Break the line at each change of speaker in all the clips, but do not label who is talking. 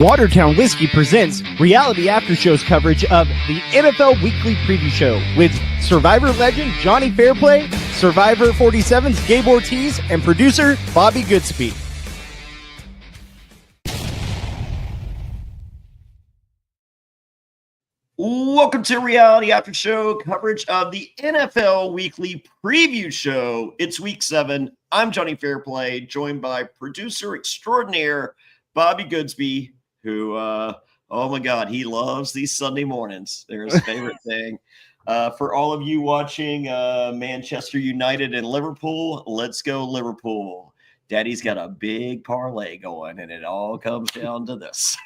Watertown Whiskey presents reality after shows coverage of the NFL Weekly Preview Show with Survivor Legend Jonny Fairplay, Survivor 47's Gabe Ortis, and producer Bobby Goodsby.
Welcome to reality after show coverage of the NFL Weekly Preview Show. It's week 7. I'm Jonny Fairplay, joined by producer extraordinaire Bobby Goodsby, who, oh my God, he loves these Sunday mornings. They're his favorite thing. For all of you watching Manchester United and Liverpool, let's go Liverpool. Daddy's got a big parlay going, and it all comes down to this.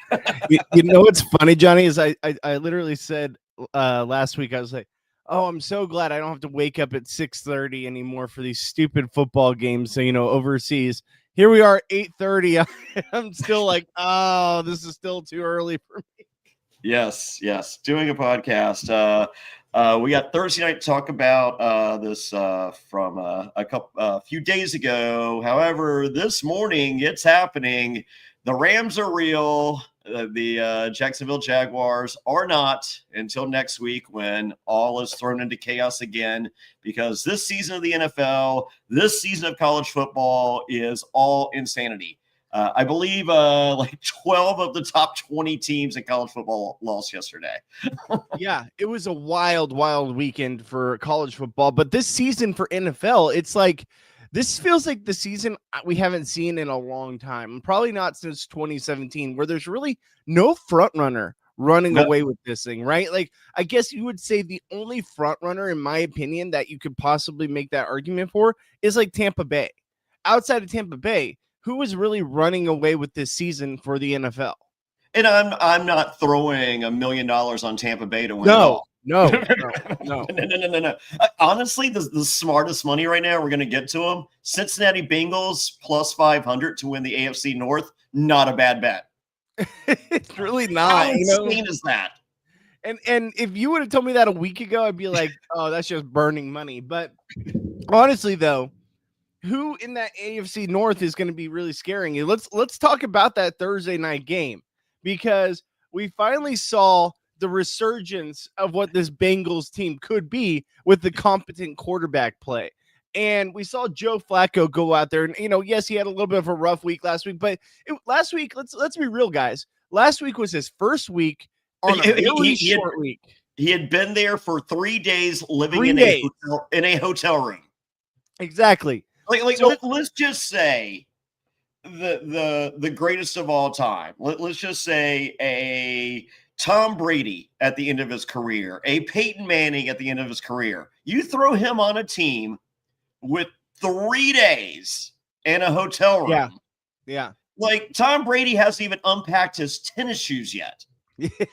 You know what's funny, Johnny, is I literally said last week, I was like, oh, I'm so glad I don't have to wake up at 6:30 anymore for these stupid football games, overseas. Here we are, 8:30. I'm still like, oh, this is still too early for me.
Yes. Doing a podcast. We got Thursday night to talk about this from a few days ago. However, this morning it's happening. The Rams are real. The Jacksonville Jaguars are not until next week, when all is thrown into chaos again, because this season of the NFL, this season of college football is all insanity. I believe like 12 of the top 20 teams in college football lost yesterday.
Yeah, it was a wild weekend for college football. But this season for NFL, it's like, this feels like the season we haven't seen in a long time. Probably not since 2017, where there's really no front runner running away with this thing, right? Like, I guess you would say the only front runner, in my opinion, that you could possibly make that argument for is like Tampa Bay. Outside of Tampa Bay, who is really running away with this season for the NFL?
And I'm not throwing $1 million on Tampa Bay to win.
No.
Honestly, the smartest money right now, we're going to get to them. Cincinnati Bengals plus 500 to win the AFC North. Not a bad bet.
It's really not.
How insane is that?
And if you would have told me that a week ago, I'd be like, oh, that's just burning money. But honestly, though, who in that AFC North is going to be really scaring you? Let's talk about that Thursday night game, because we finally saw the resurgence of what this Bengals team could be with the competent quarterback play. And we saw Joe Flacco go out there, and yes, he had a little bit of a rough week last week, but last week, let's be real, guys. Last week was his first week on a really short week.
He had been there for 3 days, living in a hotel room.
Exactly.
Let's just say the greatest of all time. Let's just say a Tom Brady at the end of his career, a Peyton Manning at the end of his career. You throw him on a team with 3 days in a hotel room.
Yeah.
Like, Tom Brady hasn't even unpacked his tennis shoes yet.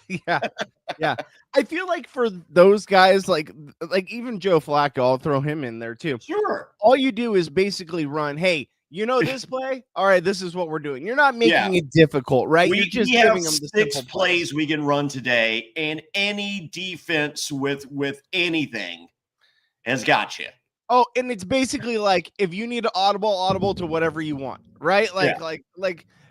Yeah. I feel like for those guys, like even Joe Flacco, I'll throw him in there too.
Sure.
All you do is basically run, hey, this play? All right, this is what we're doing. You're not making it difficult, right? You're just giving them the
6 plays we can run today, and any defense with anything has got you.
Oh, and it's basically like, if you need an audible to whatever you want, right?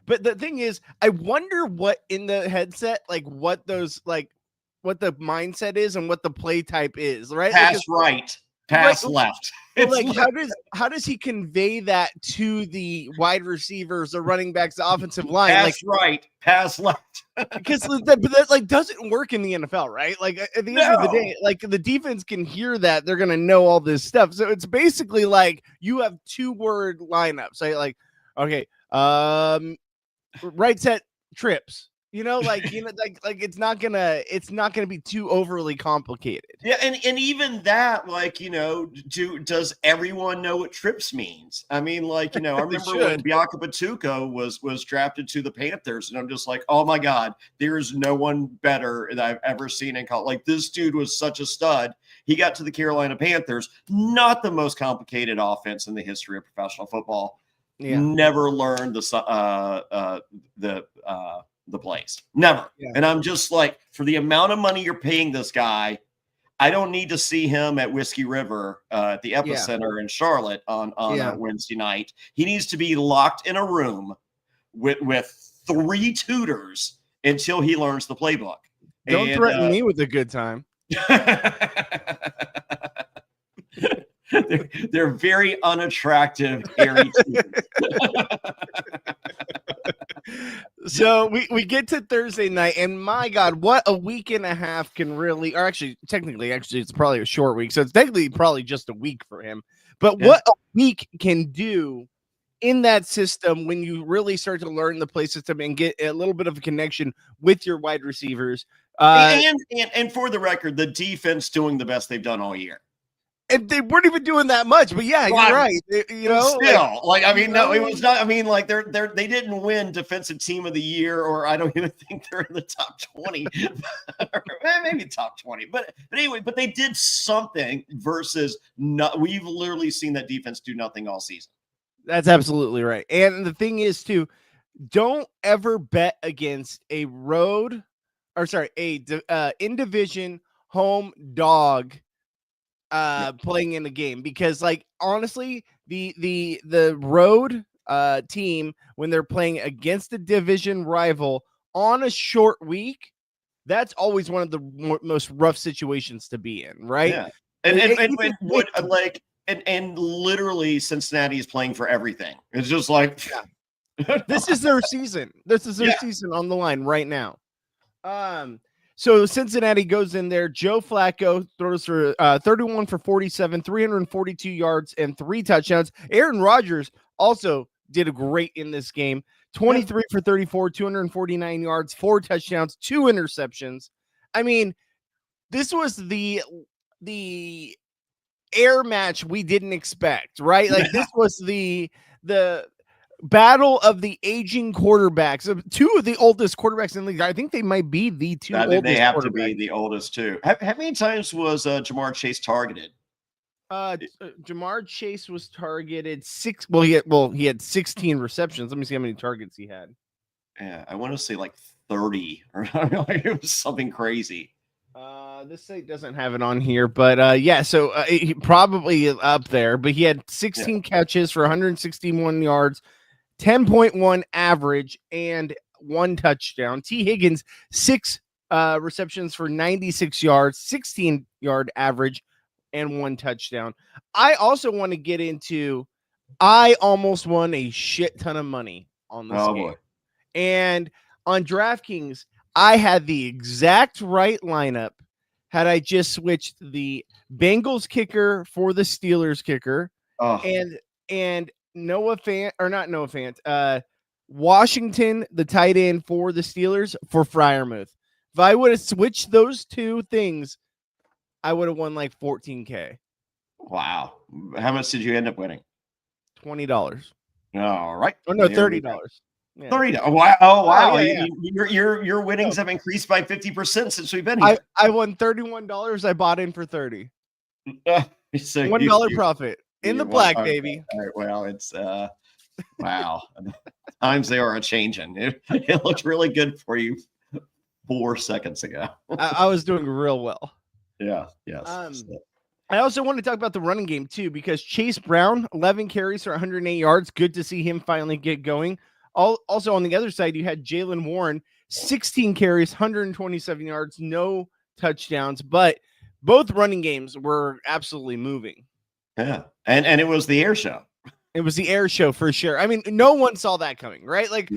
But the thing is, I wonder what in the headset, what the mindset is and what the play type is, right?
Pass right, pass left.
How does he convey that to the wide receivers or running backs, the offensive line?
Pass right, pass left.
Because that doesn't work in the NFL, right? Like, at the end of the day, the defense can hear that, they're gonna know all this stuff. So it's basically like you have 2-word lineups. Right? Okay, right set trips. It's not gonna be too overly complicated.
Yeah, and even that, does everyone know what trips means? I mean, I remember when Bianca Batuco was drafted to the Panthers, and I'm just like, oh my God, there is no one better that I've ever seen in college. Like, this dude was such a stud. He got to the Carolina Panthers, not the most complicated offense in the history of professional football. Yeah. Never learned the plays. Never. Yeah. And I'm just like, for the amount of money you're paying this guy, I don't need to see him at Whiskey River at the Epicenter in Charlotte on a Wednesday night. He needs to be locked in a room with 3 tutors until he learns the playbook.
Don't threaten me with a good time.
They're very unattractive, airy teams.
So we get to Thursday night, and my God, what a week and a half can really, or technically, it's probably a short week. So it's technically probably just a week for him. But what a week can do in that system when you really start to learn the play system and get a little bit of a connection with your wide receivers.
And for the record, the defense doing the best they've done all year.
And they weren't even doing that much, but yeah, you're right. You know,
still, no, it was not. I mean, like they didn't win defensive team of the year, or I don't even think they're in the top 20, maybe top 20. But anyway, but they did something versus we've literally seen that defense do nothing all season.
That's absolutely right. And the thing is, too, don't ever bet against a in division home dog. Playing in the game, because like honestly, the road team, when they're playing against a division rival on a short week, that's always one of the most rough situations to be in, right?
Yeah. And literally Cincinnati is playing for everything. It's just like
this is their season. This is their season on the line right now. So Cincinnati goes in there. Joe Flacco throws for 31 for 47, 342 yards, and 3 touchdowns. Aaron Rodgers also did great in this game. 23 for 34, 249 yards, 4 touchdowns, 2 interceptions. I mean, this was the air match we didn't expect, right? Like this was the battle of the aging quarterbacks. 2 of the oldest quarterbacks in the league. I think they might be the 2 oldest.
They have to be the oldest too. How many times was Jamar Chase targeted?
Jamar Chase was targeted 6. Well, he had 16 receptions. Let me see how many targets he had.
Yeah, I want to say like 30, or it was something crazy.
This site doesn't have it on here, but so he probably up there. But he had 16 catches for 161 yards. 10.1 average and 1 touchdown. T. Higgins, 6 receptions for 96 yards, 16-yard average, and 1 touchdown. I also want to get into, I almost won a shit ton of money on this game. Boy. And on DraftKings, I had the exact right lineup had I just switched the Bengals kicker for the Steelers kicker. And Washington, the tight end for the Steelers, for Freiermuth. If I would have switched those 2 things, I would have won like $14K.
Wow. How much did you end up winning?
$20.
All right.
Oh no, $30.
Yeah. $30. Wow. Oh wow.
Yeah.
Your winnings have increased by 50% since we've been here.
I won $31. I bought in for $30.
So
$1 profit. In the black, baby.
All right, well, it's wow. Times they are a changing. It looked really good for you 4 seconds ago.
I was doing real well.
Yeah. Yes.
I also want to talk about the running game too, because Chase Brown, 11 carries for 108 yards. Good to see him finally get going. Also on the other side, you had Jaylen Warren, 16 carries, 127 yards, no touchdowns, but both running games were absolutely moving.
Yeah. And it was the air show.
It was the air show for sure. I mean, no one saw that coming, right? Like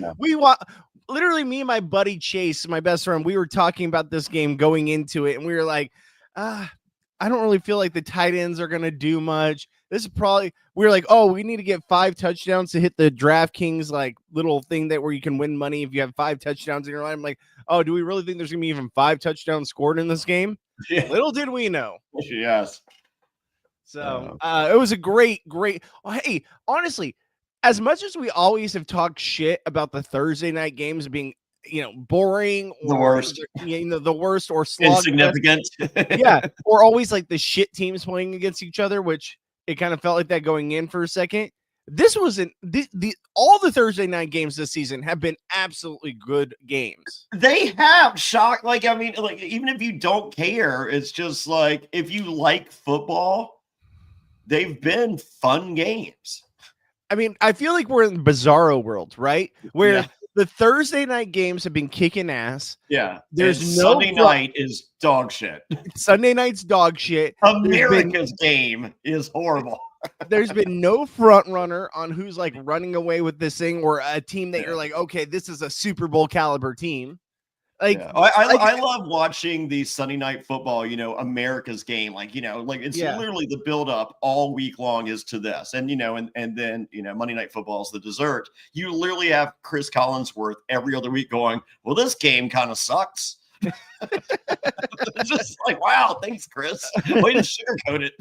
literally me and my buddy Chase, my best friend, we were talking about this game going into it. And we were like, I don't really feel like the tight ends are going to do much. This is probably, we were like, oh, we need to get 5 touchdowns to hit the DraftKings like little thing where you can win money if you have 5 touchdowns in your line. I'm like, oh, do we really think there's going to be even 5 touchdowns scored in this game? Yeah. Little did we know.
Yes.
So it was a great. Hey, honestly, as much as we always have talked shit about the Thursday night games being, boring, or
the worst,
the worst, or
insignificant,
or always like the shit teams playing against each other, which it kind of felt like that going in for a second. This wasn't all the Thursday night games this season have been absolutely good games.
They have shocked. Like, I mean, like, even if you don't care, it's just like, if you like football, they've been fun games.
I mean, I feel like we're in bizarro world, right? Where The Thursday night games have been kicking ass.
Yeah.
There's
and
no
Sunday night is dog shit.
Sunday night's dog shit.
America's game is horrible.
There's been no front runner on who's like running away with this thing, or a team that you're like, okay, this is a Super Bowl caliber team. Like,
I love watching the Sunday night football, America's game. Like, it's literally the build up all week long is to this. And, and then, Monday night football is the dessert. You literally have Chris Collinsworth every other week going, well, this game kind of sucks. It's just like, wow, thanks, Chris. Way to sugarcoat it.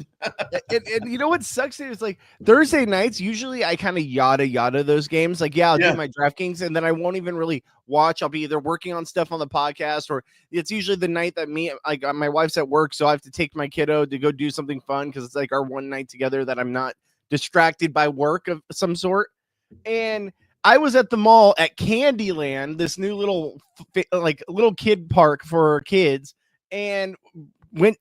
and you know what sucks is like Thursday nights, usually I kind of yada those games. Like, I'll do my DraftKings and then I won't even really watch. I'll be either working on stuff on the podcast, or it's usually the night that my wife's at work, so I have to take my kiddo to go do something fun because it's like our one night together that I'm not distracted by work of some sort. And I was at the mall at Candyland, this new little kid park for kids, and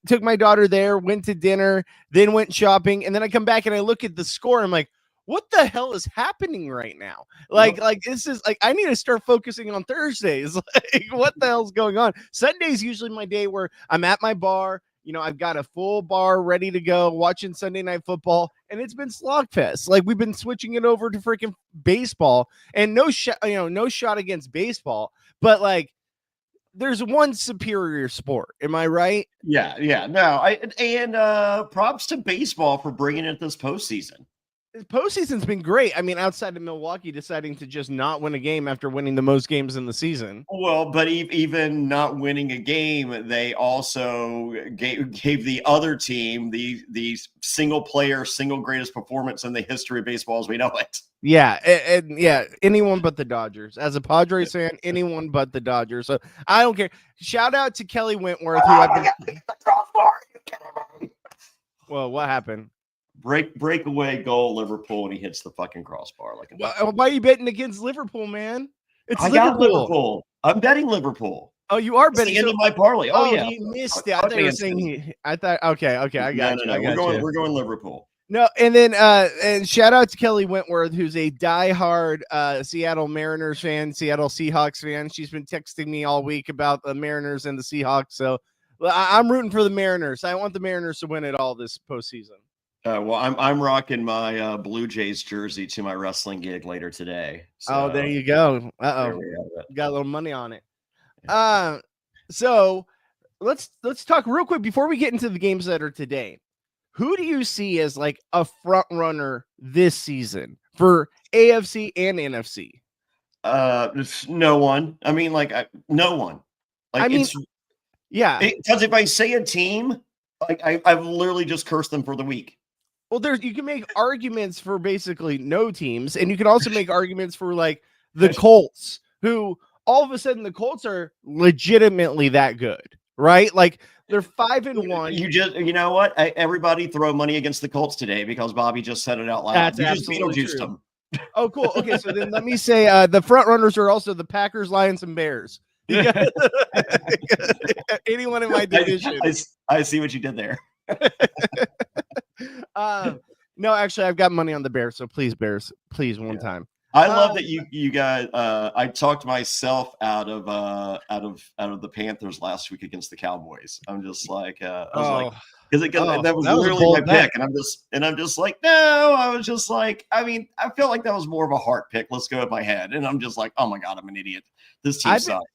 took my daughter there, went to dinner, then went shopping, and then I come back and I look at the score. I'm like, what the hell is happening right now? Like this is like, I need to start focusing on Thursdays. Like, what the hell's going on? Sunday's usually my day where I'm at my bar. I've got a full bar ready to go, watching Sunday Night Football, and it's been slogfest. Like, we've been switching it over to freaking baseball, and no shot against baseball, but like, there's one superior sport. Am I right?
Yeah. No, props to baseball for bringing it this postseason.
Postseason's been great. I mean, outside of Milwaukee deciding to just not win a game after winning the most games in the season.
Well, but even not winning a game, they also gave the other team the single greatest performance in the history of baseball as we know it.
Yeah, and anyone but the Dodgers. As a Padres fan, anyone but the Dodgers. So I don't care. Shout out to Kelly Wentworth, who I've been. Well, what happened?
Breakaway goal, Liverpool, and he hits the fucking crossbar.
Why are you betting against Liverpool, man?
I got Liverpool. I'm betting Liverpool.
Oh, you are betting.
The end of my parlay. Oh yeah,
you missed it. I thought you were saying. I thought. Okay. I got you.
No. We're going Liverpool.
No, and then and shout out to Kelly Wentworth, who's a diehard Seattle Mariners fan, Seattle Seahawks fan. She's been texting me all week about the Mariners and the Seahawks. So I'm rooting for the Mariners. I want the Mariners to win it all this postseason.
Well, I'm rocking my Blue Jays jersey to my wrestling gig later today. So,
there you go. Got a little money on it. So let's talk real quick before we get into the games that are today. Who do you see as like a front runner this season for AFC and NFC?
No one. I mean, no one. Because if I say a team, I've literally just cursed them for the week.
Well, you can make arguments for basically no teams, and you can also make arguments for like the Colts, who all of a sudden the Colts are legitimately that good, right? Like, they're 5-1.
You know what? Everybody throw money against the Colts today because Bobby just said it out loud.
That's absolutely true. Them. Oh, cool. Okay, so then let me say the front runners are also the Packers, Lions, and Bears. Anyone in my division.
I see what you did there.
No, actually, I've got money on the Bears, so please, Bears, please, one time.
I love that you guys. I talked myself out of the Panthers last week against the Cowboys. I'm just like, that was literally my pick, and I'm just like, no. I was just like, I mean, I feel like that was more of a heart pick. Let's go with my head, and I'm just like, oh my god, I'm an idiot. This team sucks.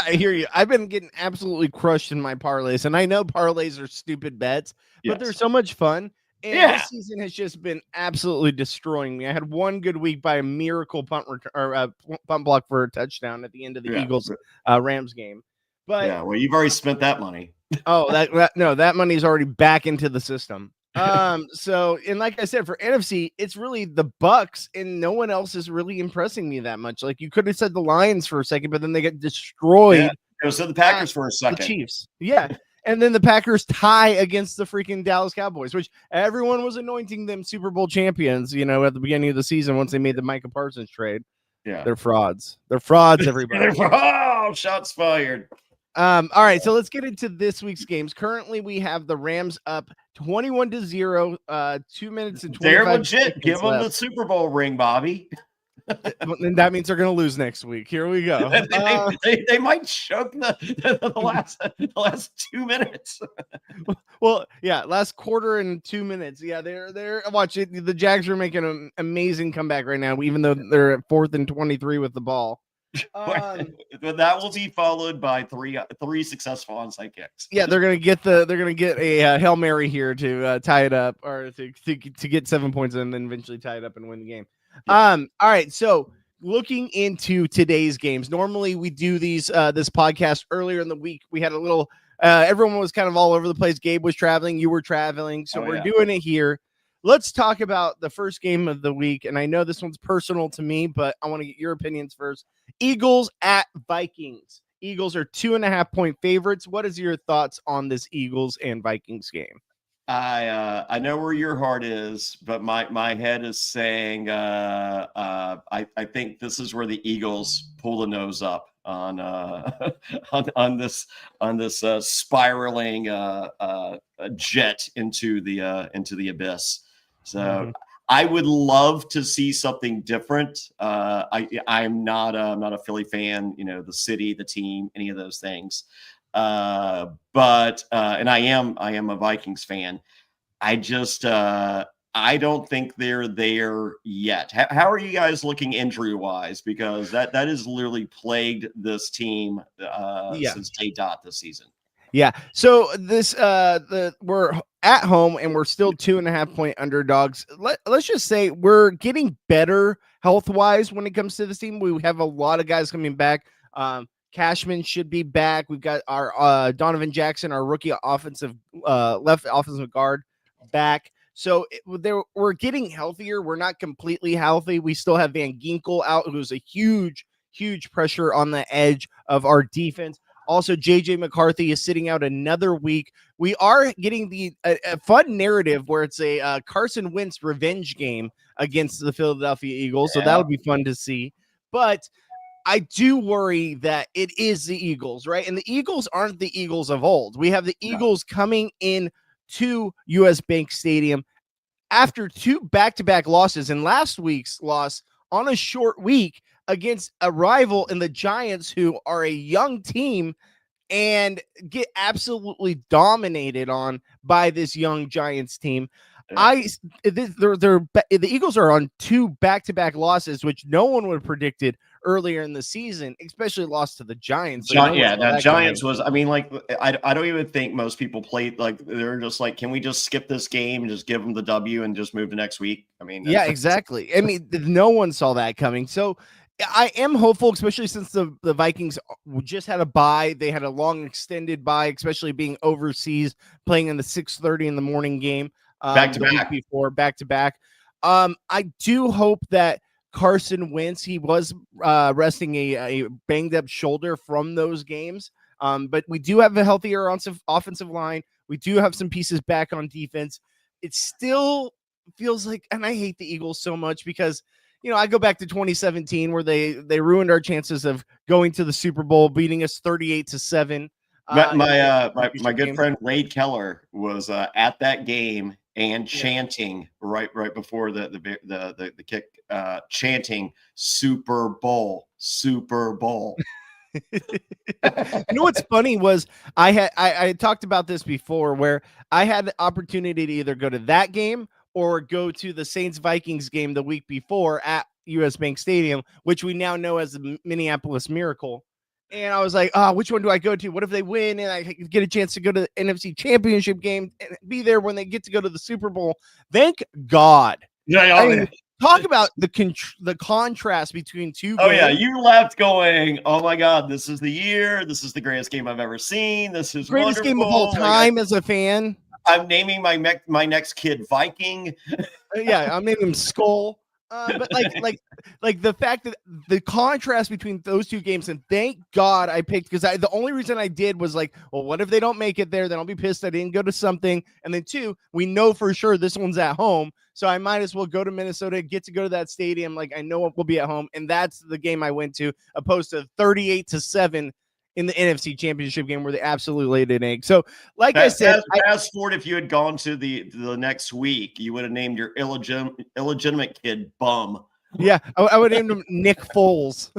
I hear you. I've been getting absolutely crushed in my parlays, and I know parlays are stupid bets, but they're so much fun. And this season has just been absolutely destroying me. I had one good week by a miracle punt block for a touchdown at the end of the Eagles Rams game. But
you've already spent that money.
That money's already back into the system. So, and like I said, for NFC, it's really the Bucks, and no one else is really impressing me that much. Like, you could have said the Lions for a second, but then they get destroyed.
So the Packers for a second.
The Chiefs. Yeah. And then the Packers tie against the freaking Dallas Cowboys, which everyone was anointing them Super Bowl champions, at the beginning of the season once they made the Micah Parsons trade.
Yeah.
They're frauds. They're frauds, everybody.
Shots fired.
All right, so let's get into this week's games. Currently, we have the Rams up 21-0, 2 minutes and 25
They're legit.
seconds
Give them
left.
the Super Bowl ring, Bobby.
And that means they're going to lose next week. Here we go.
They might choke the last 2 minutes.
Well, yeah, last quarter and 2 minutes. Yeah, they're watch it. The Jags are making an amazing comeback right now, even though they're at 4th and 23 with the ball.
But that will be followed by three successful onside kicks.
Yeah, they're gonna get a Hail Mary here to tie it up, or to get 7 points and then eventually tie it up and win the game. Yeah. All right, so looking into today's games, normally we do these this podcast earlier in the week. We had a little everyone was kind of all over the place. Gabe was traveling, you were traveling, so we're doing it here. Let's talk about the first game of the week, and I know this one's personal to me, but I want to get your opinions first. Eagles at Vikings. Eagles are 2.5-point favorites. What is your thoughts on this Eagles and Vikings game?
I know where your heart is, but my head is saying I think this is where the Eagles pull the nose up on this spiraling jet into the abyss. So I would love to see something different. I'm not a Philly fan, the city, the team, any of those things. But and I am a Vikings fan. I just I don't think they're there yet. How are you guys looking injury wise? Because that has literally plagued this team since day dot this season.
Yeah. So this we're at home and we're still 2.5-point underdogs. Let's just say we're getting better health wise when it comes to this team. We have a lot of guys coming back. Cashman should be back. We've got our Donovan Jackson, our rookie offensive left offensive guard, back. So we're getting healthier. We're not completely healthy. We still have Van Ginkel out, who's a huge pressure on the edge of our defense. Also, J.J. McCarthy is sitting out another week. We are getting a fun narrative where it's a Carson Wentz revenge game against the Philadelphia Eagles. So that'll be fun to see. But I do worry that it is the Eagles, right? And the Eagles aren't the Eagles of old. We have the Eagles coming in to U.S. Bank Stadium after 2 back-to-back losses, and last week's loss on a short week against a rival in the Giants, who are a young team, and get absolutely dominated on by this young Giants team. The Eagles are on 2 back-to-back losses, which no one would have predicted earlier in the season, especially lost to the Giants.
Giants was, I don't even think most people played, they're just like, can we just skip this game and just give them the W and just move to next week?
Yeah, exactly. No one saw that coming. So I am hopeful, especially since the Vikings just had a bye. They had a long extended bye, especially being overseas, playing in the 6:30 in the morning game. Back to back. I do hope that Carson Wentz, he was resting a banged up shoulder from those games. But we do have a healthier offensive line. We do have some pieces back on defense. It still feels like, and I hate the Eagles so much because, I go back to 2017 where they ruined our chances of going to the Super Bowl, beating us 38-7.
My good friend Wade Keller was at that game and chanting right before the kick, chanting Super Bowl.
What's funny was I talked about this before, where I had the opportunity to either go to that game or go to the Saints-Vikings game the week before at U.S. Bank Stadium, which we now know as the Minneapolis Miracle. And I was like, which one do I go to? What if they win and I get a chance to go to the NFC Championship game and be there when they get to go to the Super Bowl? Thank God. Talk about the contrast between two games.
Yeah, you left going, oh my God, this is the year. This is the greatest game I've ever seen. This is
greatest game of all time as a fan.
I'm naming my next kid Viking.
I'm naming him Skull. But like the fact that the contrast between those two games, and thank God I picked, because the only reason I did was like, well, what if they don't make it there? Then I'll be pissed I didn't go to something. And then 2, we know for sure this one's at home, so I might as well go to Minnesota, get to go to that stadium. Like, I know it will be at home, and that's the game I went to, opposed to 38-7 in the NFC Championship game where they absolutely laid an egg. So, like I said,
fast forward, if you had gone to the next week, you would have named your illegitimate kid Bum.
Yeah, I would name him Nick Foles.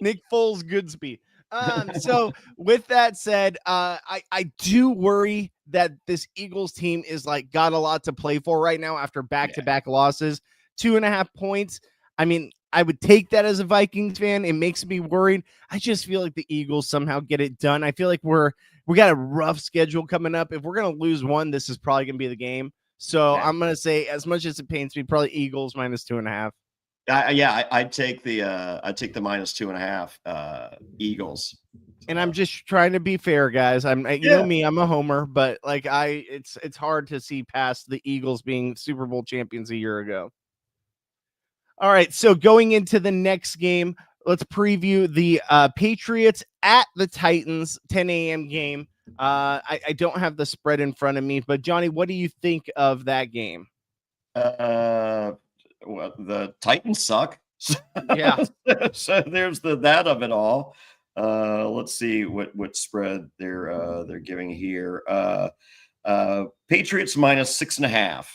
Nick Foles Goodsby. So with that said, I do worry that this Eagles team is like got a lot to play for right now after back-to-back losses. 2.5 points. I mean, I would take that as a Vikings fan. It makes me worried. I just feel like the Eagles somehow get it done. I feel like we got a rough schedule coming up. If we're gonna lose one, this is probably gonna be the game. So I'm gonna say, as much as it pains me, probably Eagles -2.5.
I'd take the -2.5 Eagles.
And I'm just trying to be fair, guys. You know me, I'm a homer, but like it's hard to see past the Eagles being Super Bowl champions a year ago. All right, so going into the next game, let's preview the Patriots at the Titans 10 a.m. game. I don't have the spread in front of me, but Johnny, what do you think of that game?
Well, the Titans suck.
Yeah.
So there's that of it all. Let's see what spread they're giving here. Patriots -6.5.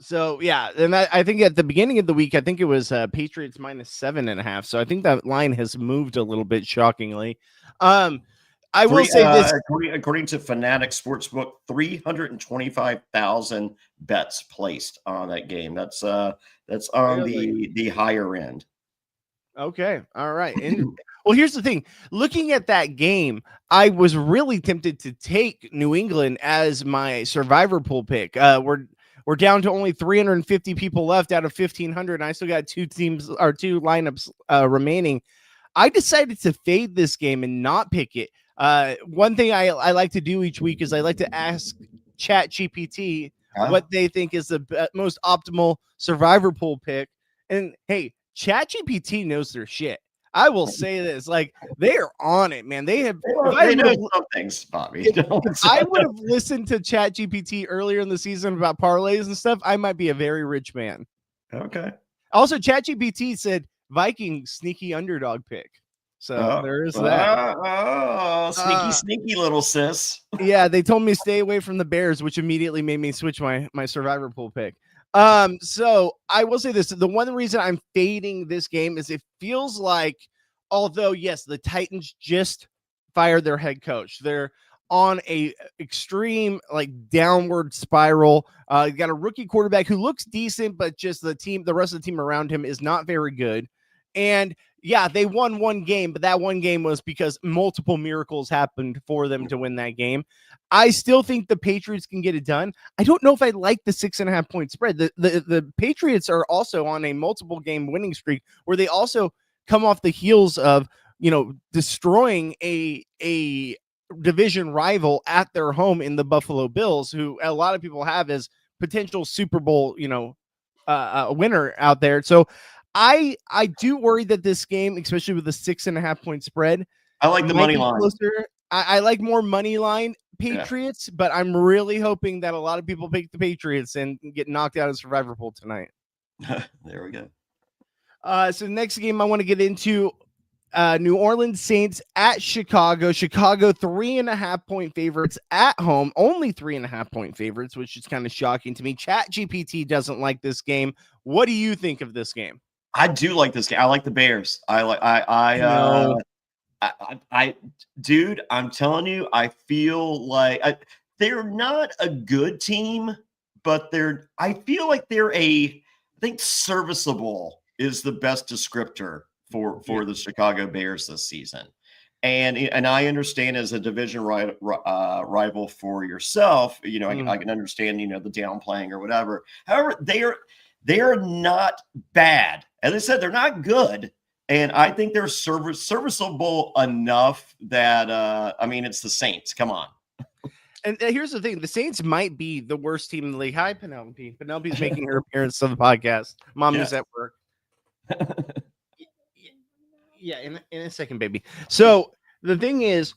So yeah, and I think at the beginning of the week, I think it was Patriots -7.5. So I think that line has moved a little bit, shockingly. I will say this:
according to Fanatic Sportsbook, 325,000 bets placed on that game. That's on the higher end.
Okay, all right. And well, here's the thing: looking at that game, I was really tempted to take New England as my survivor pool pick. We're down to only 350 people left out of 1,500, and I still got two lineups remaining. I decided to fade this game and not pick it. One thing I like to do each week is I like to ask ChatGPT what they think is the most optimal survivor pool pick. And hey, ChatGPT knows their shit. I will say this, like, they are on it, man. They know
some things, Bobby.
If I would have listened to ChatGPT earlier in the season about parlays and stuff, I might be a very rich man.
Okay.
Also, ChatGPT said Vikings sneaky underdog pick. So there is that.
Sneaky little sis.
Yeah, they told me stay away from the Bears, which immediately made me switch my survivor pool pick. So I will say this: the one reason I'm fading this game is it feels like, although yes, the Titans just fired their head coach, they're on a extreme like downward spiral. You got a rookie quarterback who looks decent, but just the rest of the team around him is not very good. And yeah, they won one game, but that one game was because multiple miracles happened for them to win that game. I still think the Patriots can get it done. I don't know if I like the 6.5 point spread. The Patriots are also on a multiple game winning streak where they also come off the heels of, destroying a division rival at their home in the Buffalo Bills, who a lot of people have as potential Super Bowl, winner out there. So I do worry that this game, especially with the 6.5 point spread,
I like the money line.
I like more money line Patriots, but I'm really hoping that a lot of people pick the Patriots and get knocked out of Survivor Pool tonight.
There we go.
So the next game I want to get into, New Orleans Saints at Chicago. Chicago 3.5 point favorites at home, only 3.5 point favorites, which is kind of shocking to me. ChatGPT doesn't like this game. What do you think of this game?
I do like this game. I like the Bears. Dude, I'm telling you, I feel like they're not a good team, but I feel like I think serviceable is the best descriptor for the Chicago Bears this season. And I understand as a division rival for yourself, I can understand, the downplaying or whatever. However, they are not bad. As I said, they're not good. And I think they're serviceable enough that, it's the Saints. Come on.
And here's the thing. The Saints might be the worst team in the league. Hi, Penelope. Penelope's making her appearance on the podcast. Mommy's at work. Yeah, in a second, baby. So the thing is,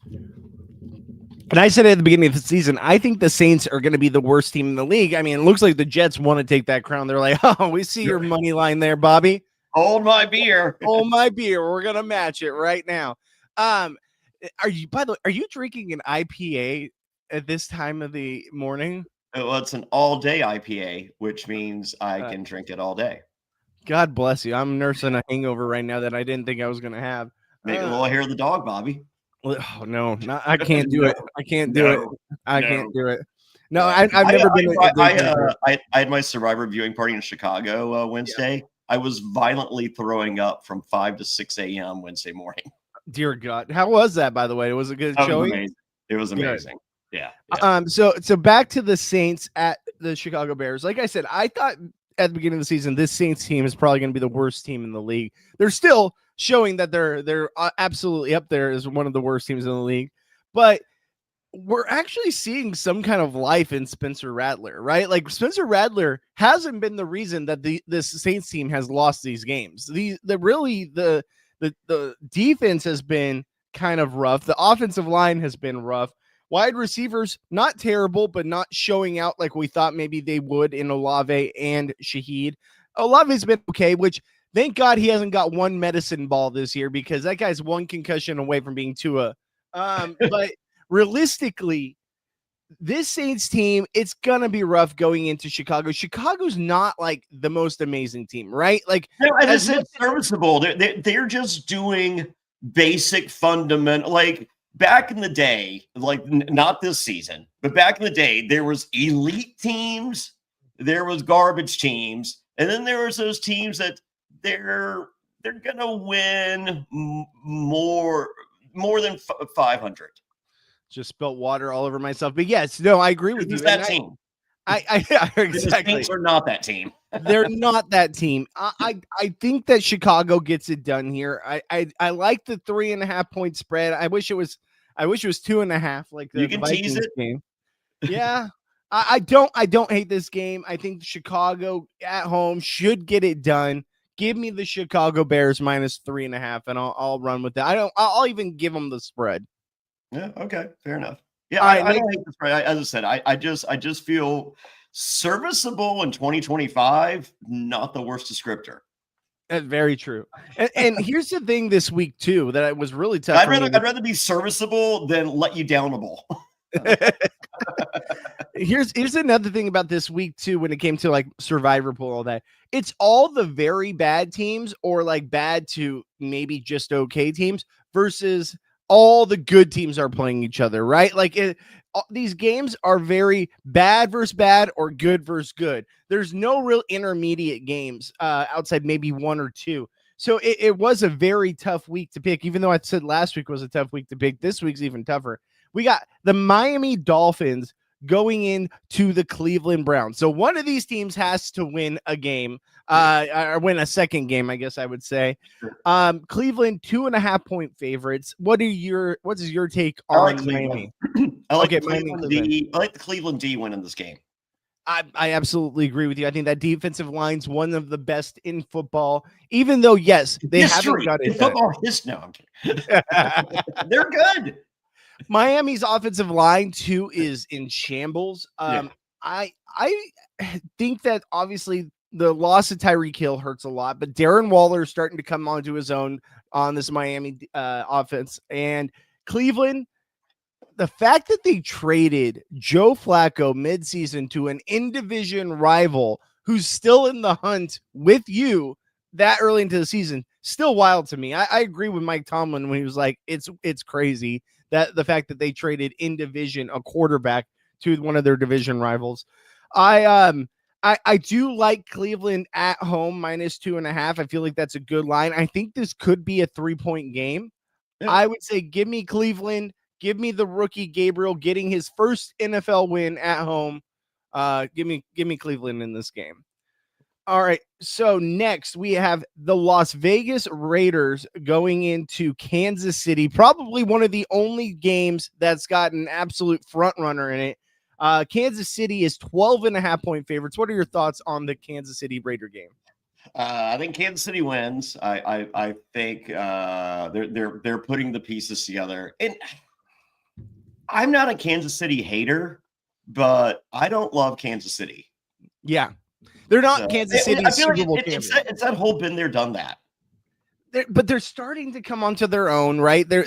and I said at the beginning of the season, I think the Saints are going to be the worst team in the league. I mean, it looks like the Jets want to take that crown. They're like, oh, we see your money line there, Bobby.
Hold my beer.
Hold my beer. We're going to match it right now. By the way, are you drinking an IPA at this time of the morning?
Well, it's an all-day IPA, which means I can drink it all day.
God bless you. I'm nursing a hangover right now that I didn't think I was going to have.
Make a little hair of the dog, Bobby.
Oh, no, I can't do it. I can't do it. I can't do it. No,
Yeah.
I've never been a big drinker.
I had my Survivor viewing party in Chicago Wednesday. Yeah. I was violently throwing up from 5 to 6 a.m. Wednesday morning.
Dear God. How was that, by the way? Was it good showing?
It was amazing. Yeah.
So back to the Saints at the Chicago Bears. Like I said, I thought at the beginning of the season, this Saints team is probably going to be the worst team in the league. They're still showing that they're absolutely up there as one of the worst teams in the league, but we're actually seeing some kind of life in Spencer Rattler, right? Like Spencer Rattler hasn't been the reason that this Saints team has lost these games. The defense has been kind of rough. The offensive line has been rough. Wide receivers, not terrible, but not showing out like we thought maybe they would in Olave and Shaheed. Olave's been okay, which thank God he hasn't got one medicine ball this year because that guy's one concussion away from being Tua. But realistically, this Saints team, it's going to be rough going into Chicago. Chicago's not like the most amazing team, right? Like,
it's serviceable. They're just doing basic fundamental, like back in the day, like not this season, but back in the day, there was elite teams, there was garbage teams, and then there was those teams that they're going to win more than 500.
Just spilled water all over myself. But yes, no, I agree with you.
That team.
I exactly.
The Saints are not that team.
They're not that team. I think that Chicago gets it done here. I like the 3.5 point spread. I wish it was 2.5. Like
you can
Vikings
tease it.
Game. Yeah. I don't hate this game. I think Chicago at home should get it done. Give me the Chicago Bears -3.5, and I'll run with that. I'll even give them the spread.
Yeah. Okay. Fair enough. Yeah. I don't hate the spread. As I said, I just feel serviceable in 2025. Not the worst descriptor.
That's very true. And here's the thing this week too that was really tough.
I'd rather be serviceable than let you downable.
Here's another thing about this week too when it came to like Survivor Pool, all that. It's all the very bad teams or like bad to maybe just okay teams versus all the good teams are playing each other, right? Like these games are very bad versus bad or good versus good. There's no real intermediate games outside maybe one or two. So it was a very tough week to pick, even though I said last week was a tough week to pick. This week's even tougher. We got the Miami Dolphins going into the Cleveland Browns. So one of these teams has to win a game, or win a second game, I guess I would say. Cleveland 2.5 point favorites. What is your take on Miami?
I like the Cleveland D win in this game.
I absolutely agree with you. I think that defensive line's one of the best in football, even though, yes, they haven't got it.
Football I'm kidding. They're good.
Miami's offensive line too is in shambles. I think that obviously the loss of Tyreek Hill hurts a lot, but Darren Waller is starting to come onto his own on this Miami offense. And Cleveland, the fact that they traded Joe Flacco midseason to an in-division rival who's still in the hunt with you that early into the season, still wild to me. I agree with Mike Tomlin when he was like, it's crazy that the fact that they traded in division a quarterback to one of their division rivals. I do like Cleveland at home -2.5. I feel like that's a good line. I think this could be a 3-point game. Yeah. I would say give me Cleveland. Give me the rookie Gabriel getting his first NFL win at home. Give me Cleveland in this game. All right. So next we have the Las Vegas Raiders going into Kansas City. Probably one of the only games that's got an absolute front runner in it. Kansas City is 12.5 point favorites. What are your thoughts on the Kansas City Raider game?
I think Kansas City wins. I think they're putting the pieces together. And I'm not a Kansas City hater, but I don't love Kansas City.
Yeah. They're not Kansas City Super Bowl champions.
It's that whole been there, done that.
But they're starting to come onto their own, right? They're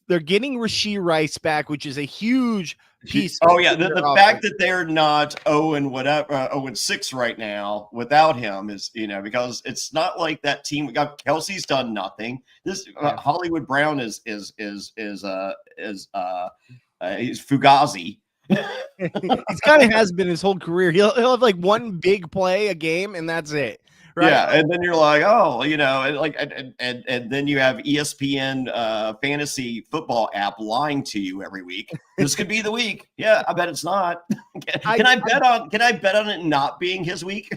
They're getting Rashee Rice back, which is a huge piece.
Oh yeah, the fact that they're not 0-6 right now without him is, because it's not like that team. We got Kelsey's done nothing. This Hollywood Brown is Fugazi.
He's kind of has been his whole career. He'll have like one big play a game, and that's it. Right?
Yeah, and then you're like, and then you have ESPN fantasy football app lying to you every week. This could be the week. Yeah, I bet it's not. Can I bet on it not being his week?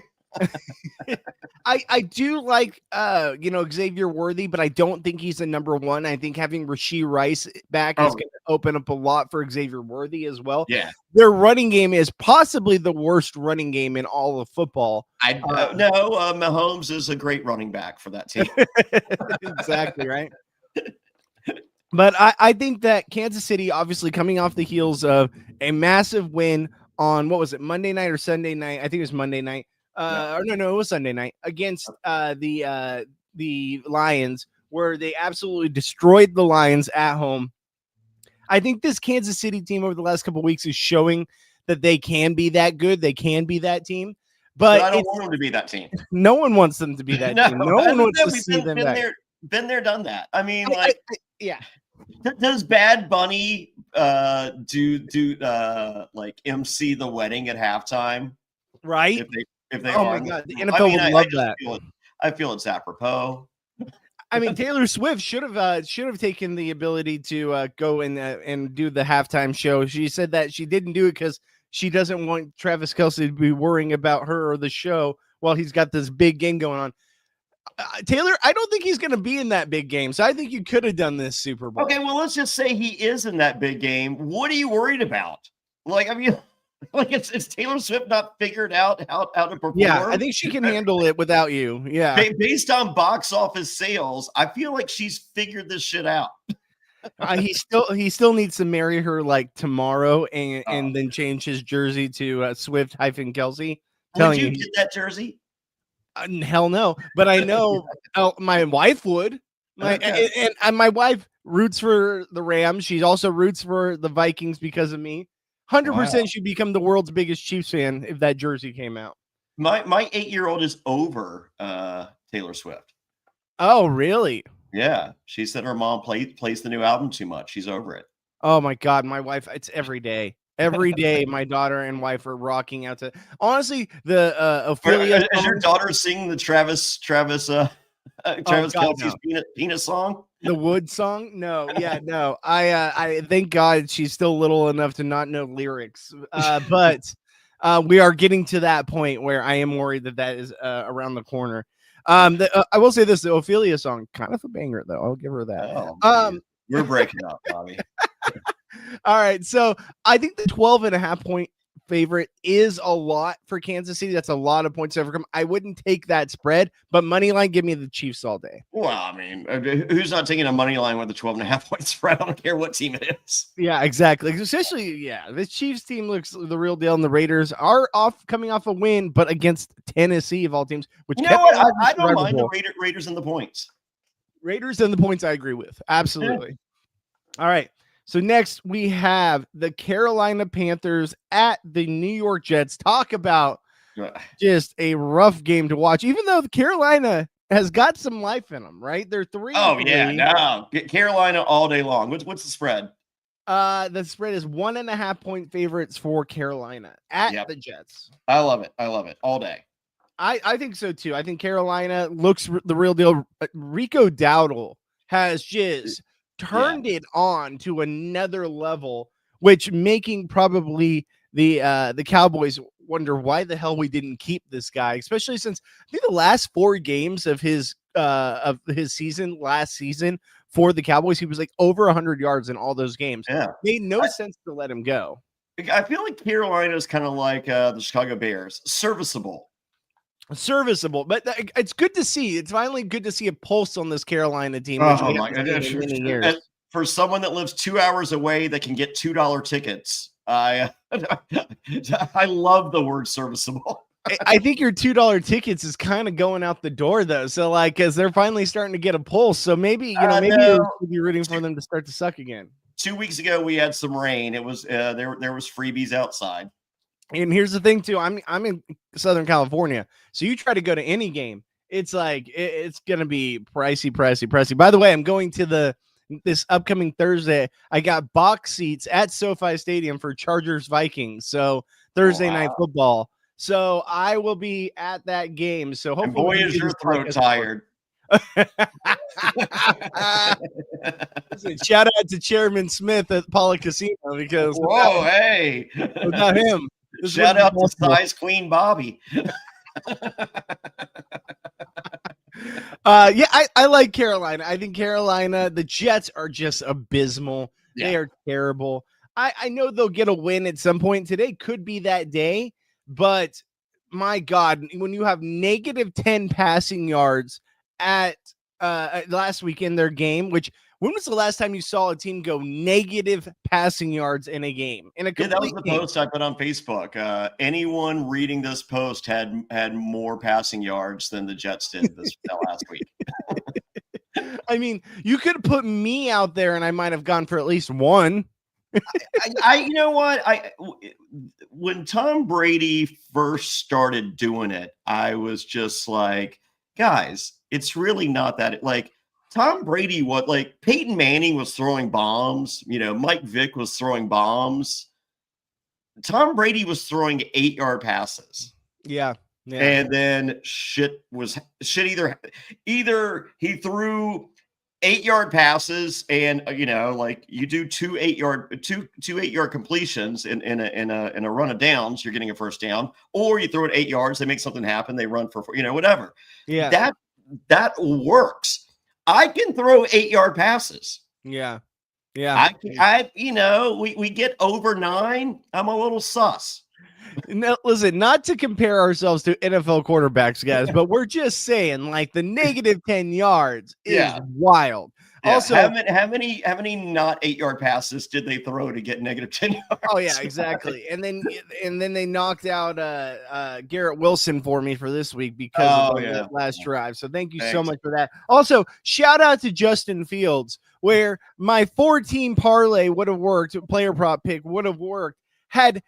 I do like Xavier Worthy, but I don't think he's the number one. I think having Rashee Rice back is going to open up a lot for Xavier Worthy as well.
Yeah,
their running game is possibly the worst running game in all of football.
Mahomes is a great running back for that team.
Exactly right. But I think that Kansas City, obviously coming off the heels of a massive win on what was it, Monday night or Sunday night? I think it was Monday night. No, it was Sunday night against the Lions, where they absolutely destroyed the Lions at home. I think this Kansas City team over the last couple of weeks is showing that they can be that good. They can be that team. But
I don't want them to be that team.
No one wants them to be that team. No one wants to see them back.
Been there, done that. I mean,
yeah.
Does Bad Bunny do like MC the wedding at halftime?
Right.
If they
oh
are.
my God, the NFL would love that.
I feel it's apropos.
I mean, Taylor Swift should have taken the ability to go and do the halftime show. She said that she didn't do it because she doesn't want Travis Kelce to be worrying about her or the show while he's got this big game going on. Taylor, I don't think he's going to be in that big game, so I think you could have done this Super Bowl.
Okay, well, let's just say he is in that big game. What are you worried about? Like, I mean, like it's Taylor Swift not figured out how to perform?
Yeah, I think she can handle it without you. Yeah,
based on box office sales, I feel like she's figured this shit out.
He still needs to marry her like tomorrow and then change his jersey to Swift-Kelsey.
Would you get that jersey?
Hell no, but I know my wife would. My wife roots for the Rams. She also roots for the Vikings because of me. 100% she'd become the world's biggest Chiefs fan if that jersey came out.
My 8-year-old is over Taylor Swift.
Oh, really?
Yeah, she said her mom plays the new album too much. She's over it.
Oh my God, my wife! It's every day. Every day, my daughter and wife are rocking out to. Honestly, the Ophelia.
Is your daughter singing the Travis Kelce's penis song?
The Wood song? No, yeah, no. I thank God she's still little enough to not know lyrics. But we are getting to that point where I am worried that is around the corner. I will say this: the Ophelia song, kind of a banger, though. I'll give her that.
We're breaking up, Bobby.
All right, so I think the 12.5-point favorite is a lot for Kansas City. That's a lot of points to overcome. I wouldn't take that spread, but money line, give me the Chiefs all day.
Well, I mean, who's not taking a money line with a 12.5-point spread? I don't care what team it is.
Yeah, exactly. Especially, the Chiefs team looks the real deal, and the Raiders are coming off a win, but against Tennessee of all teams. Which
you know what? I don't mind the Raiders and the points.
Raiders and the points, I agree with. Absolutely. Yeah. All right. So next we have the Carolina Panthers at the New York Jets. Talk about just a rough game to watch, even though the Carolina has got some life in them, right? They're 3.
Oh, yeah. No. Carolina all day long. What's the spread?
The spread is 1.5-point favorites for Carolina at the Jets.
I love it. All day.
I think so too. I think Carolina looks the real deal. Rico Dowdle has just turned it on to another level, which making probably the Cowboys wonder why the hell we didn't keep this guy, especially since I think the last 4 games of his season last season for the Cowboys, he was like over 100 yards in all those games. Yeah, made no sense to let him go.
I feel like Carolina is kind of like the Chicago Bears, serviceable,
but it's good to see. It's finally good to see a pulse on this Carolina team.
Oh my God! For someone that lives 2 hours away that can get $2 tickets, I love the word serviceable.
I think your $2 tickets is kind of going out the door though. So like, cause they're finally starting to get a pulse. So maybe, maybe
No.
you should be rooting for them to start to suck again.
2 weeks ago, we had some rain. It was there was freebies outside.
And here's the thing too. I'm in Southern California. So you try to go to any game, it's like, it's going to be pricey. By the way, I'm going to this upcoming Thursday. I got box seats at SoFi Stadium for Chargers Vikings. So Thursday night football. So I will be at that game. So hopefully,
and boy, is your throat tired.
Listen, shout out to Chairman Smith at Paula Casino because without him,
shout out to Size Queen Bobby.
I like Carolina. I think Carolina, the Jets are just abysmal. Yeah. They are terrible. I know they'll get a win at some point. Today could be that day, but my God, when you have negative 10 passing yards at last week in their game, when was the last time you saw a team go negative passing yards in a game?
That was the post I put on Facebook. Anyone reading this post had more passing yards than the Jets did this last week.
I mean, you could have put me out there and I might have gone for at least one.
You know what? When Tom Brady first started doing it, I was just like, guys, it's really not that. Like Tom Brady, Peyton Manning was throwing bombs. Mike Vick was throwing bombs. Tom Brady was throwing 8-yard passes.
Yeah.
And then shit. Either he threw 8-yard passes and you do two 8-yard completions in a run of downs, you're getting a first down, or you throw it 8 yards, they make something happen, they run for whatever.
Yeah,
that works. I can throw 8-yard passes.
Yeah.
We get over 9, I'm a little sus.
No, listen, not to compare ourselves to NFL quarterbacks, guys, but we're just saying, like, the negative 10 yards is wild.
Yeah.
Also,
how many not 8-yard passes did they throw to get negative 10 yards?
Oh yeah, exactly. And then they knocked out Garrett Wilson for me for this week because of that last drive. So thank you so much for that. Also, shout out to Justin Fields, where my 4-team parlay would have worked, player prop pick would have worked had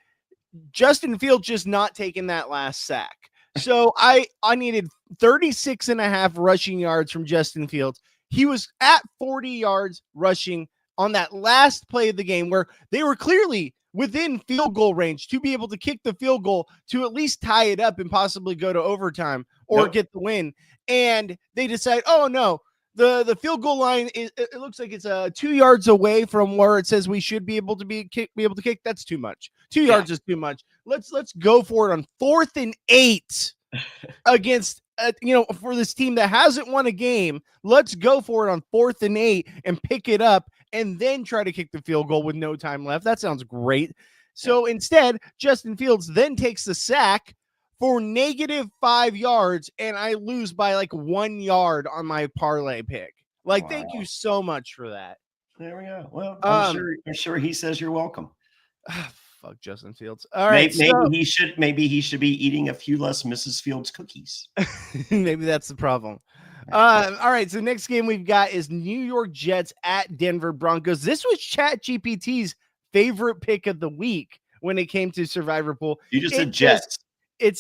Justin Fields just not taken that last sack. So I needed 36.5 rushing yards from Justin Fields. He was at 40 yards rushing on that last play of the game where they were clearly within field goal range to be able to kick the field goal to at least tie it up and possibly go to overtime or get the win. And they decide, oh no, the field goal line it looks like it's 2 yards away from where it says we should be able to be able to kick. That's too much. 2 yards is too much. Let's go for it on 4th and 8 against for this team that hasn't won a game. Let's go for it on 4th and 8 and pick it up and then try to kick the field goal with no time left. That sounds great. So instead, Justin Fields then takes the sack for negative 5 yards, and I lose by like 1 yard on my parlay pick. Thank you so much for that.
There we go. Well, I'm sure he says you're welcome.
Fuck Justin Fields. All right.
Maybe he should be eating a few less Mrs. Fields cookies.
Maybe that's the problem. All right. So next game we've got is New York Jets at Denver Broncos. This was ChatGPT's favorite pick of the week when it came to Survivor Pool.
You just said Jets.
Did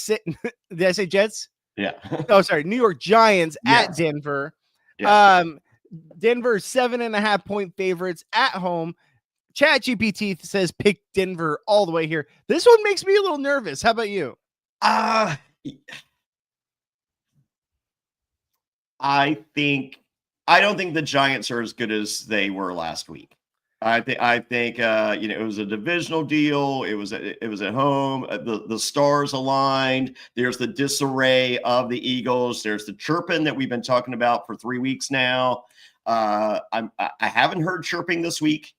I say Jets?
Yeah.
Oh, sorry. New York Giants at Denver. Yeah. Denver 7.5 point favorites at home. ChatGPT says pick Denver all the way here. This one makes me a little nervous. How about you?
I don't think the Giants are as good as they were last week. I think it was a divisional deal. It was at home. The stars aligned. There's the disarray of the Eagles. There's the chirping that we've been talking about for 3 weeks now. I haven't heard chirping this week.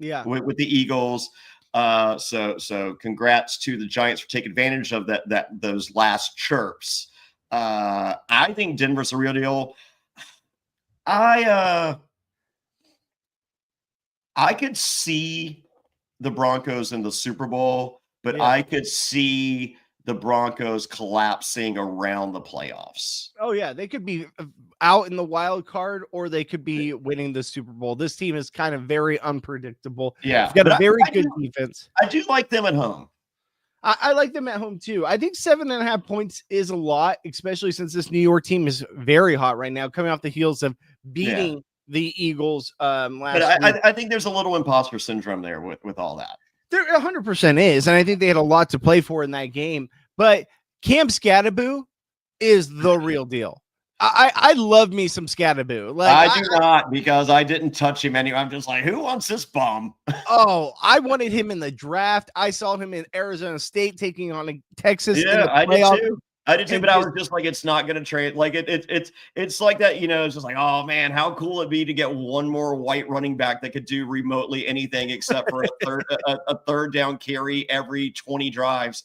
Yeah,
with the Eagles. So congrats to the Giants for taking advantage of those last chirps. I think Denver's a real deal. I could see the Broncos in the Super Bowl, but I could see the Broncos collapsing around the playoffs.
Oh yeah, they could be out in the wild card, or they could be winning the Super Bowl. This team is kind of very unpredictable.
Yeah,
It's got a very good defense.
I do like them at home.
I like them at home too. I think 7.5 points is a lot, especially since this New York team is very hot right now, coming off the heels of beating the Eagles last week.
I think there's a little imposter syndrome there with all that.
There 100% is, and I think they had a lot to play for in that game. But Cam Scattaboo is the real deal. I love me some Scattaboo. Like
I do not, because I didn't touch him anyway. I'm just like, who wants this bum?
Oh, I wanted him in the draft. I saw him in Arizona State taking on Texas.
Yeah, I did too. I did too,
And
but I was just like, it's not going to trade. Like it's like that, it's just like, oh man, how cool it'd be to get one more white running back that could do remotely anything except for a third down carry every 20 drives.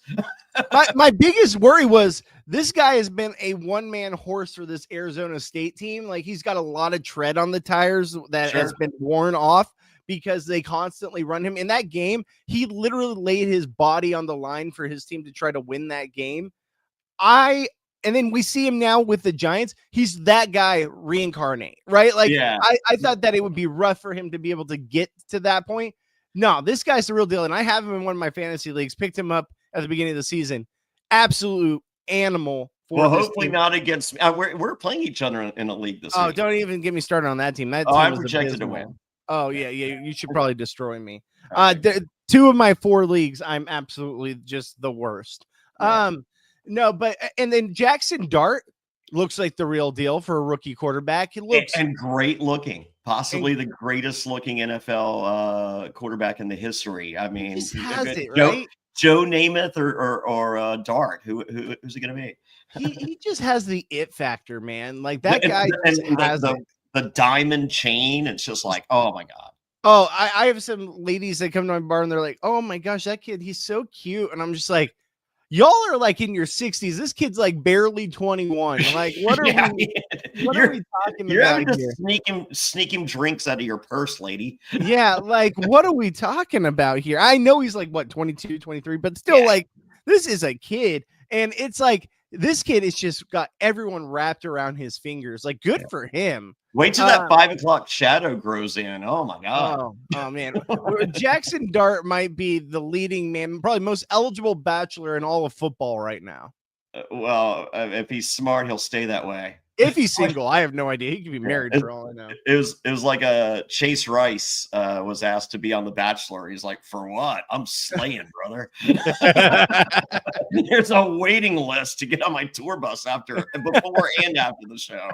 My biggest worry was this guy has been a one-man horse for this Arizona State team. Like, he's got a lot of tread on the tires that has been worn off because they constantly run him. In that game, he literally laid his body on the line for his team to try to win that game. And then we see him now with the Giants. He's that guy reincarnate, right? Like, I thought that it would be rough for him to be able to get to that point. No, this guy's the real deal. And I have him in one of my fantasy leagues, picked him up at the beginning of the season. Absolute animal.
Well, hopefully not against me. We're playing each other in a league this week.
Oh, don't even get me started on that team. That team
I'm projected to win.
Oh, yeah. You should probably destroy me. Two of my 4 leagues, I'm absolutely just the worst. Yeah. No, but and then Jackson Dart looks like the real deal for a rookie quarterback. He looks
and great looking, possibly the greatest looking NFL quarterback in the history. I mean,
he has it, right?
Joe Namath or Dart, who's it going to be?
He just has the it factor, man. Like that guy has
the diamond chain. It's just like, oh my God.
Oh, I have some ladies that come to my bar and they're like, oh my gosh, that kid, he's so cute. And I'm just like, y'all are like in your 60s. This kid's like barely 21. Like, what are we talking about here?
Sneaking drinks out of your purse, lady.
Yeah, like, what are we talking about here? I know he's like, what, 22, 23, but still, like, this is a kid. And it's like, this kid has just got everyone wrapped around his fingers. Like, good for him.
Wait till that 5 o'clock shadow grows in. Oh my God.
Oh man. Jackson Dart might be the leading man, probably most eligible bachelor in all of football right now.
Well, if he's smart, he'll stay that way.
If he's single, I have no idea. He could be married for all I know.
It was like Chase Rice was asked to be on The Bachelor. He's like, for what? I'm slaying, brother. There's a waiting list to get on my tour bus before and after the show.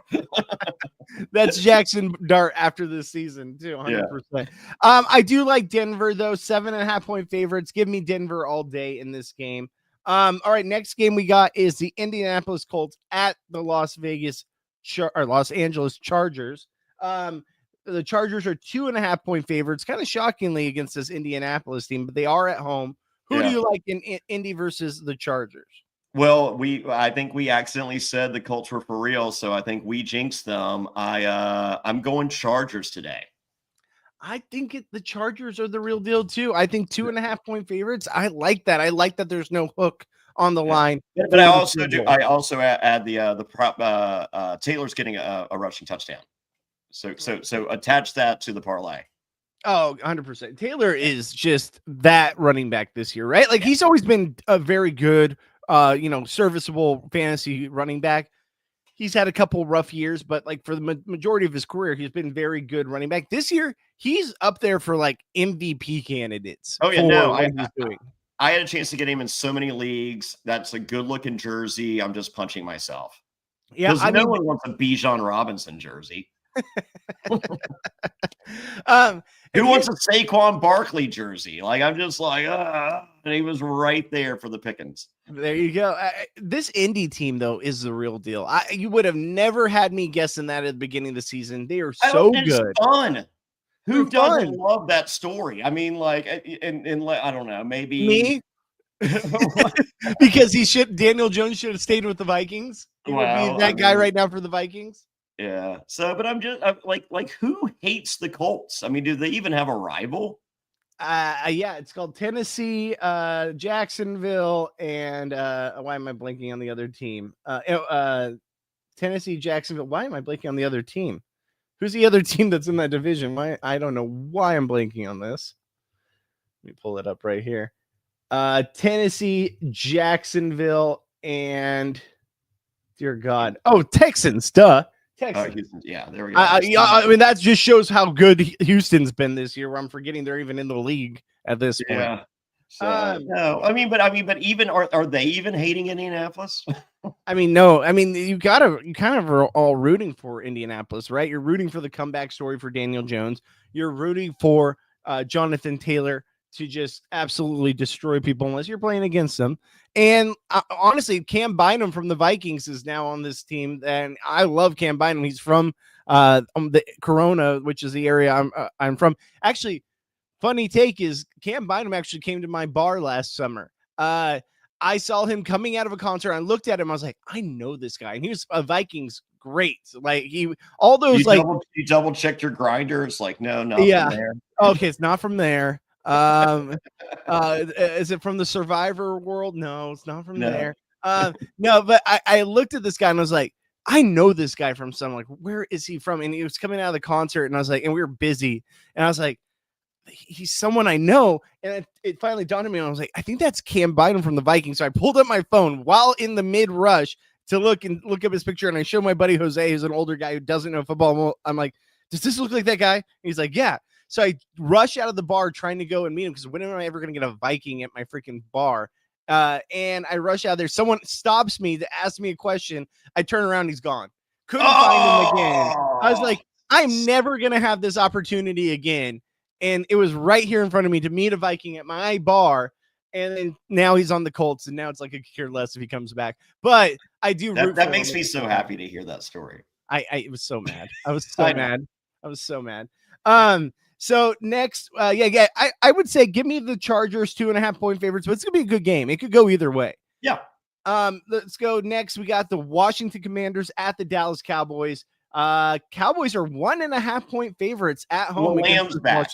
That's Jackson Dart after this season too, 100%. Yeah. I do like Denver though, 7.5 point favorites. Give me Denver all day in this game. All right, next game we got is the Indianapolis Colts at the Los Angeles Chargers. The Chargers are 2.5 point favorites, kind of shockingly against this Indianapolis team, but they are at home. Who do you like in Indy versus the Chargers?
Well, I think we accidentally said the Colts were for real, so I think we jinxed them. I'm going Chargers today.
I think the Chargers are the real deal too. I think 2.5 point favorites. I like that. I like that there's no hook on the line.
But I also add the prop. Taylor's getting a rushing touchdown. So attach that to the parlay.
Oh, 100%. Taylor is just that running back this year, right? Like he's always been a very good, serviceable fantasy running back. He's had a couple rough years, but like for the majority of his career, he's been very good running back. This year, he's up there for like MVP candidates.
Oh yeah, no, I had a chance to get him in so many leagues. That's a good looking jersey. I'm just punching myself. Yeah, no one wants a Bijan Robinson jersey. Who wants a Saquon Barkley jersey? Like I'm just like, and he was right there for the pickings.
There you go. This Indy team though is the real deal. You would have never had me guessing that at the beginning of the season. They are so good.
Fun. Who doesn't love that story? I mean, like, and I don't know, maybe
me. Because Daniel Jones should have stayed with the Vikings. He would be that guy right now for the Vikings.
Yeah. So, but I'm like, who hates the Colts? I mean, do they even have a rival?
Yeah, it's called Tennessee, Jacksonville, and why am I blanking on the other team? Tennessee, Jacksonville. Why am I blanking on the other team? Who's the other team that's in that division? Why I don't know why I'm blanking on this. Let me pull it up right here. Tennessee, Jacksonville, and dear God, Texans. Duh, Texans.
Yeah, there we go.
I mean, that just shows how good Houston's been this year. Where I'm forgetting they're even in the league at this point.
Yeah. So, no, I mean, but even are they even hating Indianapolis?
I mean, no. I mean, you kind of are all rooting for Indianapolis, right? You're rooting for the comeback story for Daniel Jones. You're rooting for Jonathan Taylor to just absolutely destroy people unless you're playing against them. And honestly, Cam Bynum from the Vikings is now on this team, and I love Cam Bynum. He's from the Corona, which is the area I'm from. Actually, funny take is Cam Bynum actually came to my bar last summer. I saw him coming out of a concert. I looked at him. I was like, I know this guy, and he was a Vikings great. Like you
double checked your grinder. It's like no, from there.
Okay, it's not from there. Is it from the Survivor world? No, it's not from there. No, but I looked at this guy and I was like, I know this guy from somewhere. Like, where is he from? And he was coming out of the concert, and I was like, and we were busy, and I was like, he's someone I know. And it finally dawned on me, and I was like, I think that's Cam Bynum from the Vikings. So I pulled up my phone while in the mid rush to look up his picture, and I showed my buddy Jose, who's an older guy who doesn't know football. I'm like, does this look like that guy? And he's like, yeah. So I rush out of the bar trying to go and meet him, because when am I ever going to get a Viking at my freaking bar? And I rush out there. Someone stops me to ask me a question. I turn around, he's gone. Couldn't find him again. I was like, I'm never going to have this opportunity again. And it was right here in front of me to meet a Viking at my bar. And then now he's on the Colts, and now it's like I could care less if he comes back. But I do.
That makes me so happy to hear that story.
I was so mad. I was so mad. I was so mad. So next, I would say give me the Chargers 2.5-point favorites, but it's gonna be a good game. It could go either way.
Yeah.
Let's go next. We got the Washington Commanders at the Dallas Cowboys. Cowboys are 1.5-point favorites at home.
Well, Lamb's back.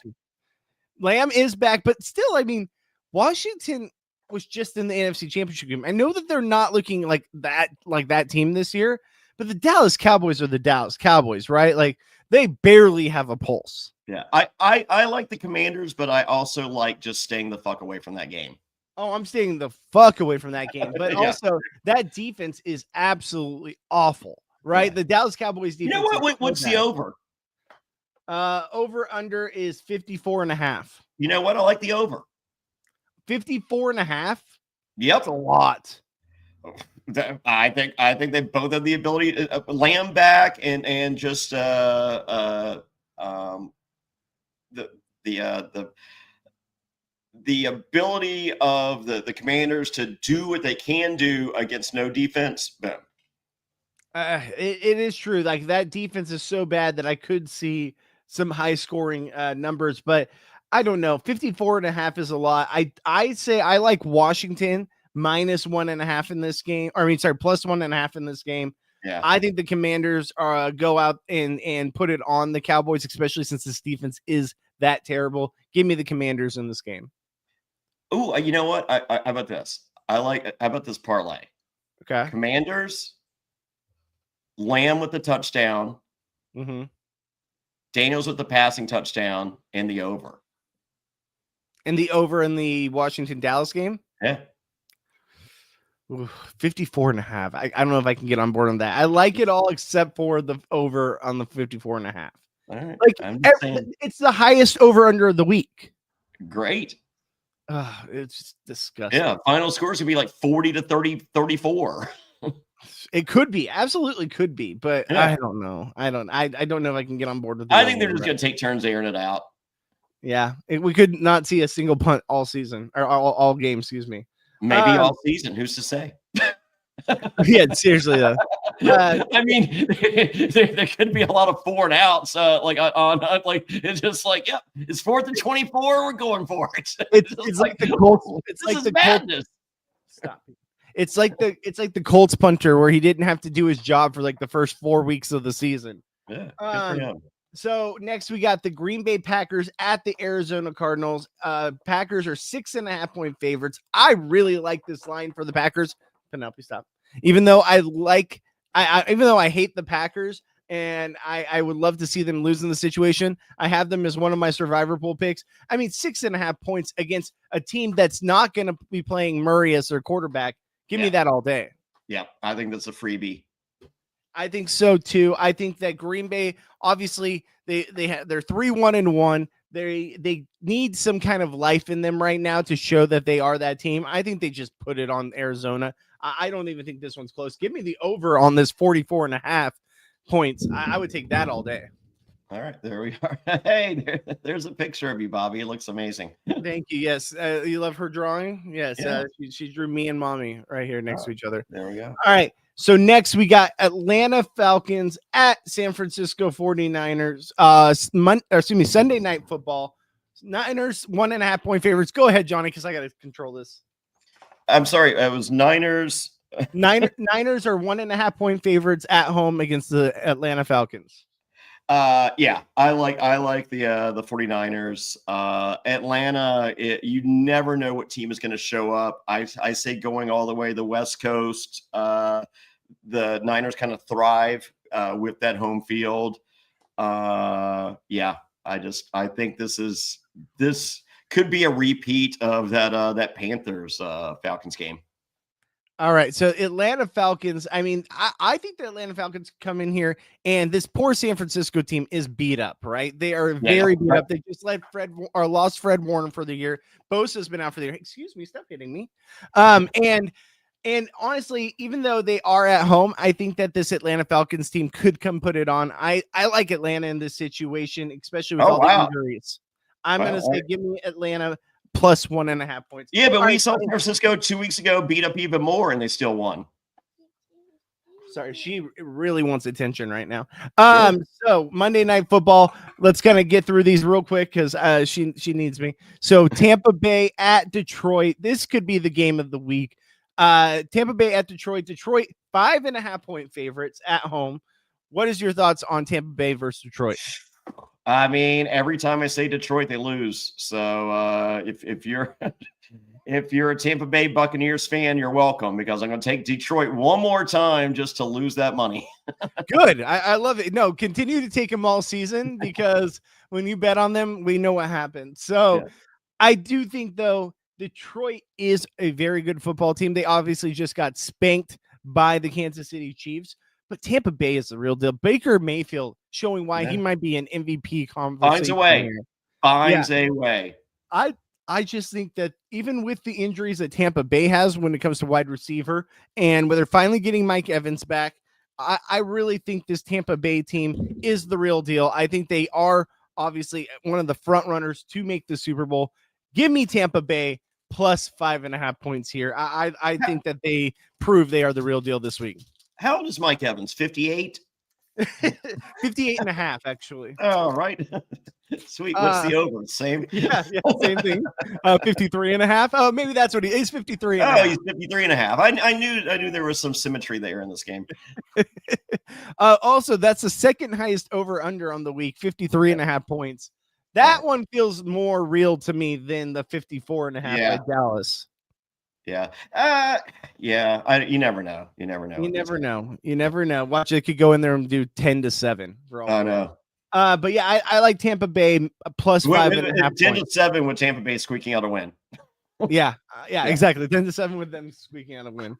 Lamb is back, but still, I mean, Washington was just in the NFC Championship game. I know that they're not looking like that team this year, but the Dallas Cowboys are the Dallas Cowboys, right? Like, they barely have a pulse.
Yeah, I like the Commanders, but I also like just staying the fuck away from that game.
Oh, I'm staying the fuck away from that game. But also, that defense is absolutely awful, right? Yeah. The Dallas Cowboys defense.
You know what? What's the over?
Over under is 54.5.
You know what? I like the over.
54.5?
Yep.
That's a lot.
I think they both have the ability. Lamb back and just the ability of the Commanders to do what they can do against no defense. Boom.
It is true. Like, that defense is so bad that I could see some high scoring numbers, but I don't know. 54.5 is a lot. I say I like Washington minus 1.5 in this game. Plus 1.5 in this game.
Yeah.
I think the Commanders go out and put it on the Cowboys, especially since this defense is that terrible. Give me the Commanders in this game.
Oh, you know what? How about this? How about this parlay?
Okay.
Commanders, Lamb with the touchdown.
Mm-hmm.
Daniels with the passing touchdown, and the over.
And the over in the Washington-Dallas game?
Yeah.
54.5. I don't know if I can get on board on that. I like it all except for the over on the 54.5.
All right.
Like, it's the highest over under of the week.
Great.
It's just disgusting.
Yeah. Final scores could be like 40 to 34.
It could be, absolutely could be, but yeah. I don't know. I don't know if I can get on board with.
I think they're just going to take turns airing it out.
Yeah, we could not see a single punt all season or all game. Excuse me.
Maybe all season. Who's to say?
Yeah, seriously though.
I mean, there could be a lot of 4 and outs. It's just like, yep, it's 4th and 24. We're going for it.
It's like the Colts. It's
like
the
madness.
Stop. It's like the Colts punter where he didn't have to do his job for like the first 4 weeks of the season.
Yeah.
So next we got the Green Bay Packers at the Arizona Cardinals. Packers are 6.5-point favorites. I really like this line for the Packers. Penelope, stop. Even though even though I hate the Packers and I would love to see them lose in the situation, I have them as one of my survivor pool picks. I mean, 6.5 points against a team that's not going to be playing Murray as their quarterback. Give me that all day.
Yeah, I think that's a freebie.
I think so too. I think that Green Bay, obviously, they're 3-1-1. They need some kind of life in them right now to show that they are that team. I think they just put it on Arizona. I don't even think this one's close. Give me the over on this 44.5 points. I would take that all day.
All right, there we are. Hey, there's a picture of you, Bobby. It looks amazing.
Thank you. Yes, you love her drawing. Yes, yeah. She drew me and mommy right here next to each other.
There we go.
All right. So next we got Atlanta Falcons at San Francisco 49ers. Sunday Night Football. Niners 1.5-point favorites. Go ahead, Johnny, because I got to control this.
I'm sorry. It was Niners.
Niners are 1.5-point favorites at home against the Atlanta Falcons.
Yeah, I like the 49ers. Atlanta, you never know what team is going to show up. I say going all the way to the West Coast. The Niners kind of thrive with that home field. Yeah, I think this could be a repeat of that Panthers Falcons game.
All right, so Atlanta Falcons, I mean, I think the Atlanta Falcons come in here, and this poor San Francisco team is beat up, right? They are very beat up. They just lost Fred Warner for the year. Bosa's been out for the year. Excuse me, stop hitting me. And honestly, even though they are at home, I think that this Atlanta Falcons team could come put it on. I like Atlanta in this situation, especially with the injuries. I'm going to say give me Atlanta plus 1.5 points.
Yeah, but we saw San Francisco 2 weeks ago beat up even more, and they still won.
Sorry, she really wants attention right now. So Monday Night Football. Let's kind of get through these real quick because she needs me. So Tampa Bay at Detroit. This could be the game of the week. Tampa Bay at Detroit. Detroit 5.5-point favorites at home. What is your thoughts on Tampa Bay versus Detroit?
I mean, every time I say Detroit, they lose. So if you're a Tampa Bay Buccaneers fan, you're welcome, because I'm going to take Detroit one more time just to lose that money.
Good. I love it. No, continue to take them all season, because when you bet on them, we know what happens. So I do think, though, Detroit is a very good football team. They obviously just got spanked by the Kansas City Chiefs. But Tampa Bay is the real deal. Baker Mayfield showing why he might be an MVP conversation.
Finds a way.
I just think that even with the injuries that Tampa Bay has when it comes to wide receiver, and when they're finally getting Mike Evans back, I really think this Tampa Bay team is the real deal. I think they are obviously one of the front runners to make the Super Bowl. Give me Tampa Bay plus 5.5 points here. I think that they prove they are the real deal this week.
How old is Mike Evans? 58?
58.5, actually.
Oh, right. Sweet. What's the over? Same?
Yeah, same thing. 53.5. Oh, maybe that's what he is. 53.
Oh, he's 53.5. I knew there was some symmetry there in this game.
Also, that's the second highest over under on the week, 53.5 points. That one feels more real to me than the 54.5 by Dallas.
Yeah. You never know. You
never know. Watch, it could go in there and do 10-7 for all.
I know.
But yeah, I like Tampa Bay plus 5.5.
10-7 with Tampa Bay squeaking out a win.
Yeah, exactly. 10-7 with them squeaking out a win.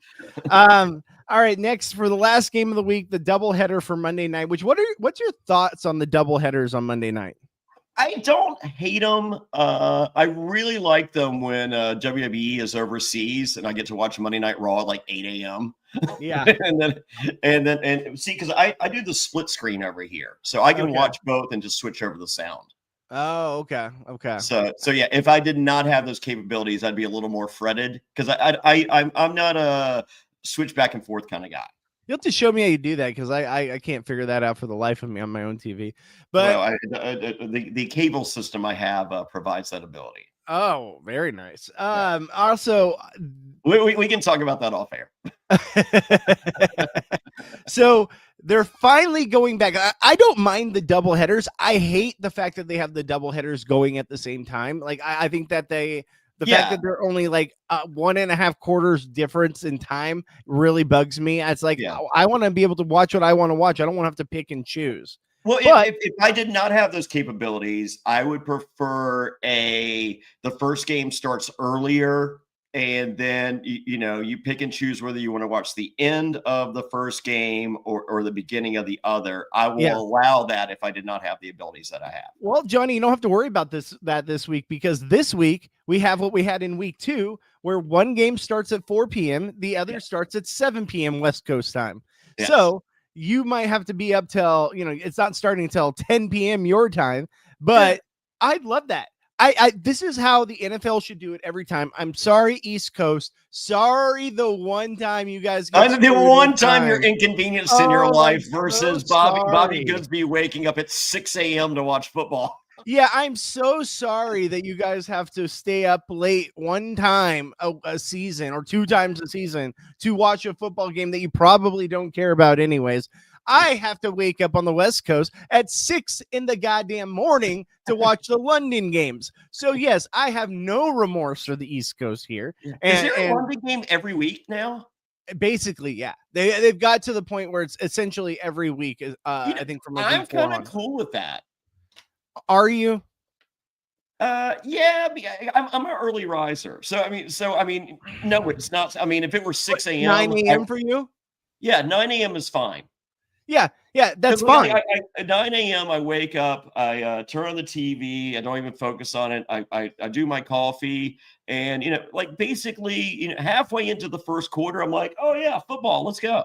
All right, next for the last game of the week, the doubleheader for Monday night. What's your thoughts on the doubleheaders on Monday night?
I don't hate them. I really like them when WWE is overseas and I get to watch Monday Night Raw at like 8 a.m.
Yeah.
and see, because I do the split screen over here. So I can watch both and just switch over the sound.
Oh, okay.
So yeah, if I did not have those capabilities, I'd be a little more fretted, because I'm not a switch back and forth kind of guy.
You have to show me how you do that, because I can't figure that out for the life of me on my own TV. But
the cable system I have provides that ability.
Oh, very nice. Also,
we can talk about that off air.
So They're finally going back. I don't mind the double headers. I hate the fact that they have the double headers going at the same time. Like I think that the fact that they're only like 1.5 quarters difference in time really bugs me. It's like I want to be able to watch what I want to watch. I don't want to have to pick and choose.
Well, if I did not have those capabilities, I would prefer the first game starts earlier. And then, you pick and choose whether you want to watch the end of the first game or the beginning of the other. I will allow that if I did not have the abilities that I have.
Well, Johnny, you don't have to worry about this week, because this week we have what we had in week 2, where one game starts at 4 p.m. The other starts at 7 p.m. West Coast time. Yes. So you might have to be up till, it's not starting until 10 p.m. your time, but I'd love that. This is how the NFL should do it every time. I'm sorry, East Coast. Sorry, the one time you guys get
the one time you're inconvenienced in your life versus Bobby Goodsby waking up at 6 a.m. to watch football.
Yeah, I'm so sorry that you guys have to stay up late one time a season or 2 times a season to watch a football game that you probably don't care about anyways. I have to wake up on the West Coast at 6 in the goddamn morning to watch the London games. So, yes, I have no remorse for the East Coast here.
Is there a London game every week now?
Basically, yeah. They've got to the point where it's essentially every week. I think from
I'm kind of cool with that.
Are you?
Yeah, I'm an early riser. So I mean, no, it's not. I mean, if it were 6 a.m.
9 a.m. for you?
Yeah, 9 a.m. is fine.
Yeah, that's fine.
At 9 a.m. I wake up, I turn on the TV, I don't even focus on it. I do my coffee, and basically, halfway into the first quarter, I'm like, oh yeah, football, let's go.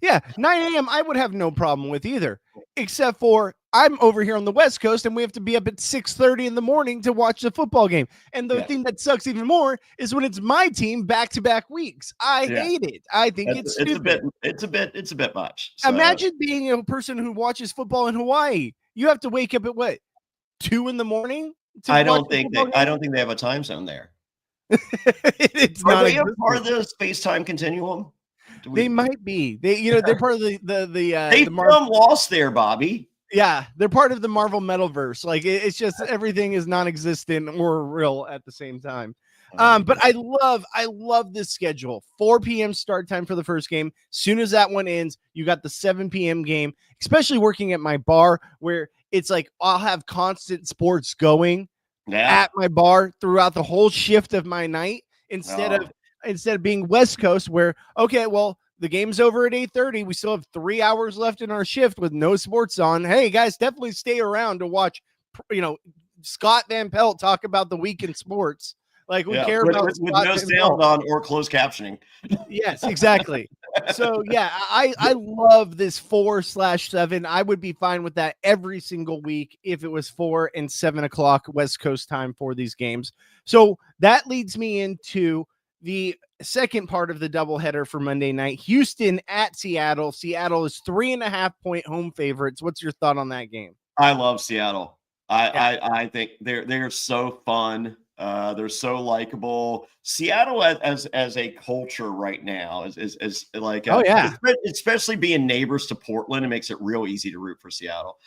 Yeah, 9 a.m. I would have no problem with either, except for I'm over here on the West Coast and we have to be up at 6:30 in the morning to watch the football game. And the thing that sucks even more is when it's my team back-to-back weeks. I hate it. I think it's stupid.
It's a bit much. So.
Imagine being a person who watches football in Hawaii. You have to wake up at what, 2 in the morning?
I don't think they have a time zone there.
It's
Are they a part of the space-time continuum?
They might be. They're part of
they lost there, Bobby.
Yeah, they're part of the Marvel Metaverse. Like it's just everything is non-existent or real at the same time. But I love this schedule. 4 p.m. start time for the first game. Soon as that one ends, you got the 7 p.m. game. Especially working at my bar, where it's like I'll have constant sports going at my bar throughout the whole shift of my night instead of being West Coast, where the game's over at 8:30. We still have 3 hours left in our shift with no sports on. Hey guys, definitely stay around to watch, Scott Van Pelt talk about the week in sports. Like we care about
with no sound on or closed captioning.
Yes, exactly. So yeah, I love this 4/7. I would be fine with that every single week if it was 4 and 7 o'clock West Coast time for these games. So that leads me into the second part of the doubleheader for Monday night. Houston at Seattle. Seattle is 3.5-point home favorites. What's your thought on that game?
I love Seattle. I think they're so fun. They're so likable. Seattle as a culture right now is like especially being neighbors to Portland, it makes it real easy to root for Seattle.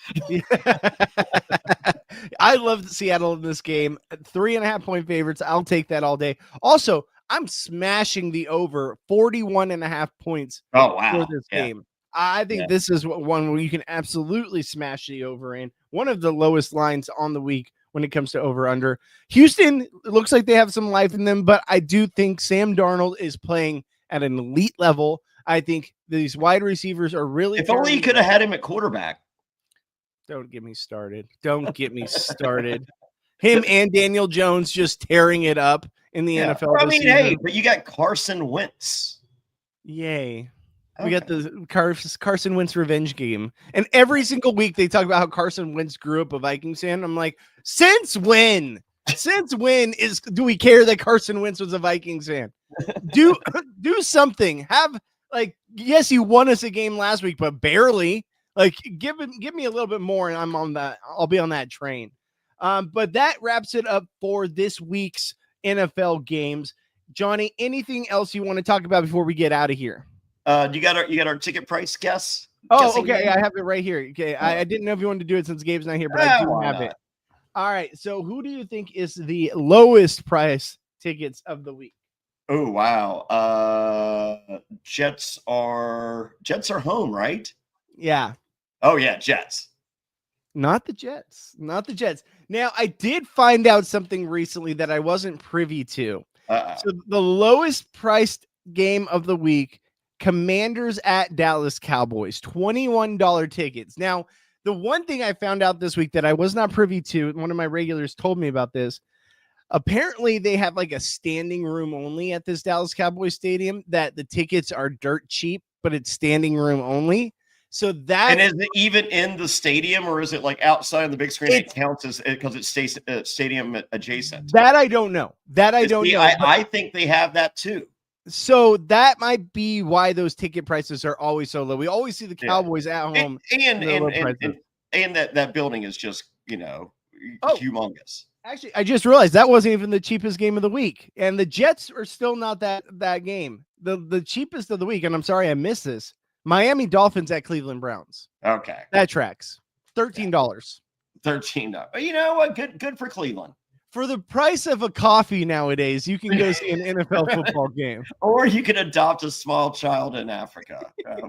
I love Seattle in this game. 3.5-point favorites. I'll take that all day. Also, I'm smashing the over 41.5 points for this game. I think this is one where you can absolutely smash the over in. One of the lowest lines on the week when it comes to over-under. Houston, it looks like they have some life in them, but I do think Sam Darnold is playing at an elite level. I think these wide receivers are really...
If only you could have had him at quarterback.
Don't get me started. Don't get me started. Him and Daniel Jones just tearing it up in the NFL.
I mean, hey, but you got Carson Wentz.
Yay. We got the Carson Wentz revenge game. And every single week they talk about how Carson Wentz grew up a Vikings fan. I'm like, since when? Since when do we care that Carson Wentz was a Vikings fan? Do something. Yes, you won us a game last week, but barely. Like, give me a little bit more, and I'm on that. I'll be on that train. But that wraps it up for this week's NFL games. Johnny, anything else you want to talk about before we get out of here?
You got our ticket price guess?
Oh, okay. I have it right here. Okay. I didn't know if you wanted to do it since Gabe's not here, but I do have it. All right. So who do you think is the lowest price tickets of the week?
Oh, wow. Jets are home, right?
Yeah.
Oh, yeah, Jets.
Not the Jets. Not the Jets. Now, I did find out something recently that I wasn't privy to. So the lowest priced game of the week, Commanders at Dallas Cowboys, $21 tickets. Now, the one thing I found out this week that I was not privy to, one of my regulars told me about this. Apparently, they have like a standing room only at this Dallas Cowboys stadium, that the tickets are dirt cheap, but it's standing room only. So that,
and is it even in the stadium, or is it like outside of the big screen? It counts as because it stays stadium adjacent.
That I don't know.
I think they have that too.
So that might be why those ticket prices are always so low. We always see the Cowboys at home,
and that building is just humongous.
Actually, I just realized that wasn't even the cheapest game of the week, and the Jets are still not that game. The cheapest of the week, and I'm sorry I missed this. Miami Dolphins at Cleveland Browns.
Okay.
That tracks. $13.
$13. You know what? Good for Cleveland.
For the price of a coffee nowadays, you can go see an NFL football game.
Or you can adopt a small child in Africa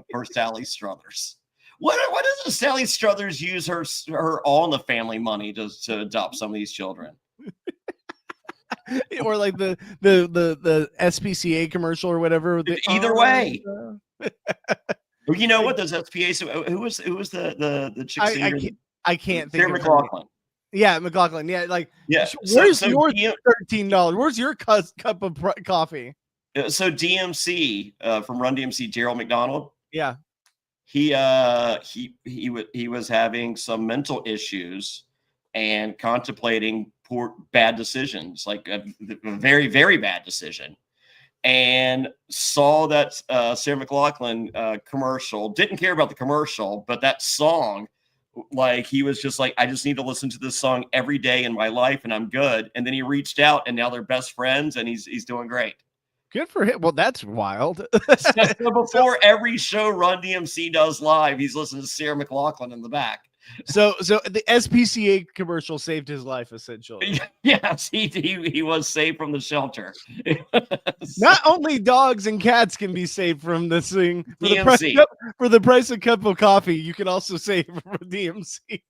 for Sally Struthers. What does Sally Struthers use her all in the family money to adopt some of these children?
Or like the SPCA commercial or whatever.
Either way. You know what? Those SPA. Who was the chick?
I can't think.
Sarah McLachlan.
Yeah, McLachlan. Yeah, Where's your $13? Where's your cup of coffee?
So DMC from Run DMC, Gerald McDonald.
Yeah,
he was having some mental issues and contemplating bad decisions, like a very, very bad decision. And saw that Sarah McLachlan commercial, didn't care about the commercial, but that song, like he was just like, I just need to listen to this song every day in my life and I'm good. And then he reached out and now they're best friends and he's doing great.
Good for him. Well, that's wild.
So before every show Run DMC does live, he's listening to Sarah McLachlan in the back.
So the SPCA commercial saved his life, essentially.
Yes, he was saved from the shelter.
Not only dogs and cats can be saved from this thing. For the price of a cup of coffee, you can also save from DMC.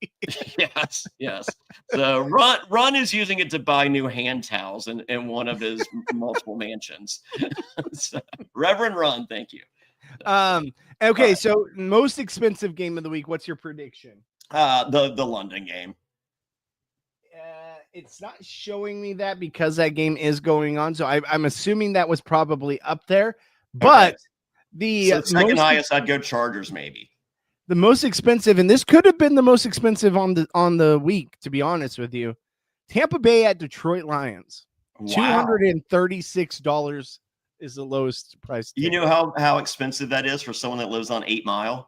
Yes. So Run is using it to buy new hand towels in one of his multiple mansions. So, Reverend Run, thank you.
Okay, so most expensive game of the week. What's your prediction?
The London game.
It's not showing me that because that game is going on. So I'm assuming that was probably up there. But the
second highest, I'd go Chargers maybe.
The most expensive, and this could have been the most expensive on the week, to be honest with you. Tampa Bay at Detroit Lions. Wow. $236 is the lowest price.
You know how expensive that is for someone that lives on 8 Mile?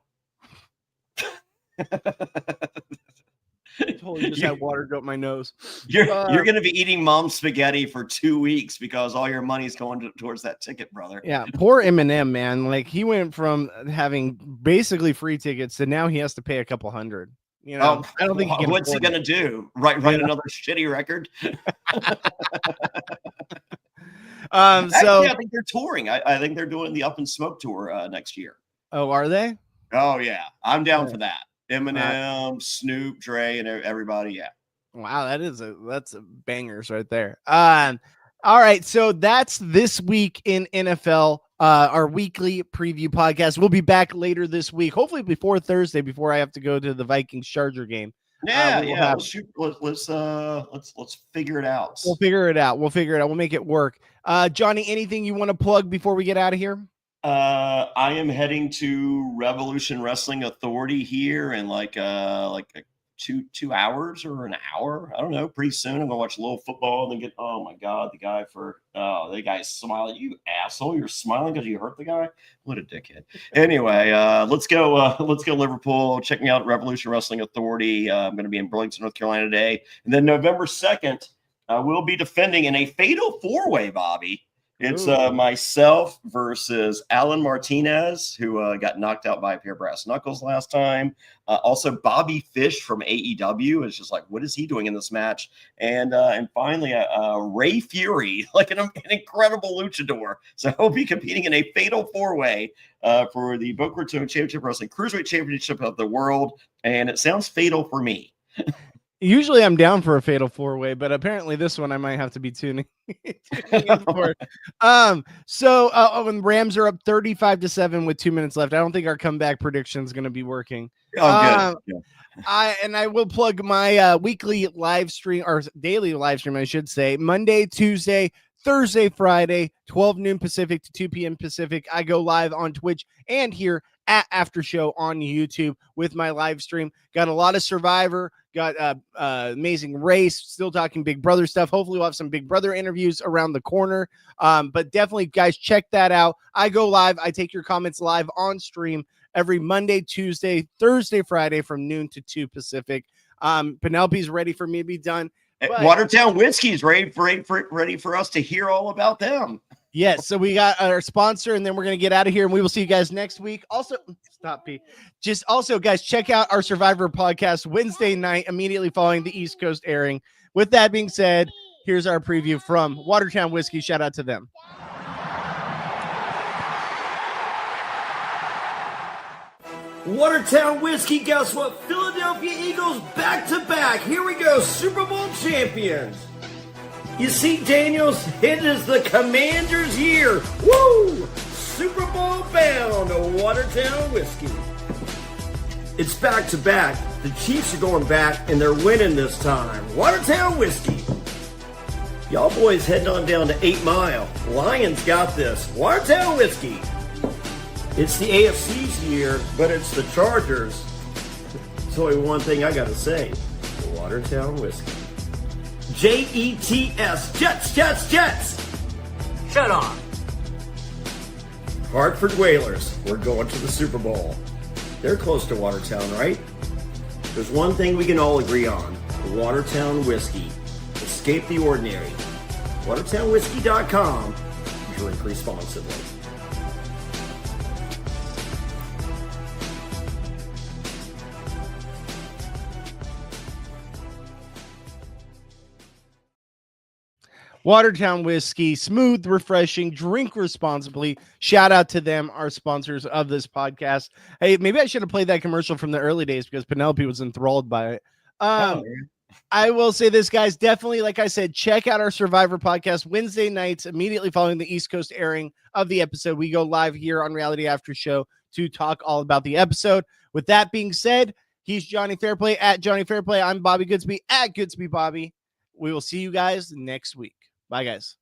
I totally just had water go up my nose.
You're going to be eating mom's spaghetti for 2 weeks because all your money's going towards that ticket, brother.
Yeah, poor Eminem, man. Like he went from having basically free tickets to now he has to pay a couple $100. You know, I don't think he can.
What's he going to do? Write another shitty record?
Actually,
I think they're touring. I think they're doing the Up in Smoke tour next year.
Oh, are they?
Oh yeah, I'm down for that. Eminem, Snoop, Dre, and everybody. Yeah.
Wow, that's bangers right there. All right, so that's this week in NFL. Our weekly preview podcast. We'll be back later this week, hopefully before Thursday, before I have to go to the Vikings Charger game.
Let's figure it out.
We'll figure it out. We'll make it work. Johnny, anything you want to plug before we get out of here?
I am heading to Revolution Wrestling Authority here in like 2 hours or an hour. I don't know. Pretty soon I'm gonna watch a little football and then get. Oh my god, the guy's smiling. You asshole! You're smiling because you hurt the guy. What a dickhead. Anyway, let's go Liverpool. Check me out at Revolution Wrestling Authority. I'm gonna be in Burlington, North Carolina today, and then November 2nd, we'll be defending in a fatal 4-way, Bobby. It's myself versus Alan Martinez, who got knocked out by a pair of brass knuckles last time. Also, Bobby Fish from AEW is just like, what is he doing in this match? And finally, Ray Fury, like an incredible luchador. So he'll be competing in a fatal four-way for the Boca Raton Championship Wrestling Cruiserweight Championship of the world. And it sounds fatal for me.
Usually I'm down for a fatal four-way, but apparently this one I might have to be tuning in for. When Rams are up 35-7 with 2 minutes left, I don't think our comeback prediction is going to be working.
Oh, good. Yeah.
I will plug my weekly live stream, or daily live stream, I should say, Monday, Tuesday, Thursday, Friday, 12 noon Pacific to 2 p.m. Pacific. I go live on Twitch and here at After Show on YouTube with my live stream. Got a lot of Survivor, got amazing race, still talking Big Brother stuff. Hopefully we'll have some Big Brother interviews around the corner. But definitely, guys, check that out. I go live. I take your comments live on stream every Monday, Tuesday, Thursday, Friday from noon to 2 Pacific. Penelope's ready for me to be done. But
Watertown Whiskey's ready for us to hear all about them.
Yes, so we got our sponsor, and then we're going to get out of here, and we will see you guys next week. Also, stop, P. Just also, guys, check out our Survivor podcast Wednesday night, immediately following the East Coast airing. With that being said, here's our preview from Watertown Whiskey. Shout out to them.
Watertown Whiskey, guess what? Philadelphia Eagles back-to-back. Here we go, Super Bowl champions. You see, Daniels, it is the Commanders' year. Woo! Super Bowl bound to Watertown Whiskey. It's back-to-back. The Chiefs are going back, and they're winning this time. Watertown Whiskey. Y'all boys heading on down to 8 Mile. Lions got this. Watertown Whiskey. It's the AFC's year, but it's the Chargers. There's only one thing I gotta say. Watertown Whiskey. Jets, Jets. Shut up. Hartford Whalers, we're going to the Super Bowl. They're close to Watertown, right? There's one thing we can all agree on. Watertown Whiskey. Escape the ordinary. WatertownWhiskey.com. Drink responsibly.
Watertown Whiskey, smooth, refreshing, drink responsibly. Shout out to them, our sponsors of this podcast. Hey, maybe I should have played that commercial from the early days because Penelope was enthralled by it. I will say this, guys, definitely, like I said, check out our Survivor podcast Wednesday nights, immediately following the East Coast airing of the episode. We go live here on Reality After Show to talk all about the episode. With that being said, he's Jonny Fairplay at Jonny Fairplay. I'm Bobby Goodsby at Goodsby Bobby. We will see you guys next week. Bye, guys.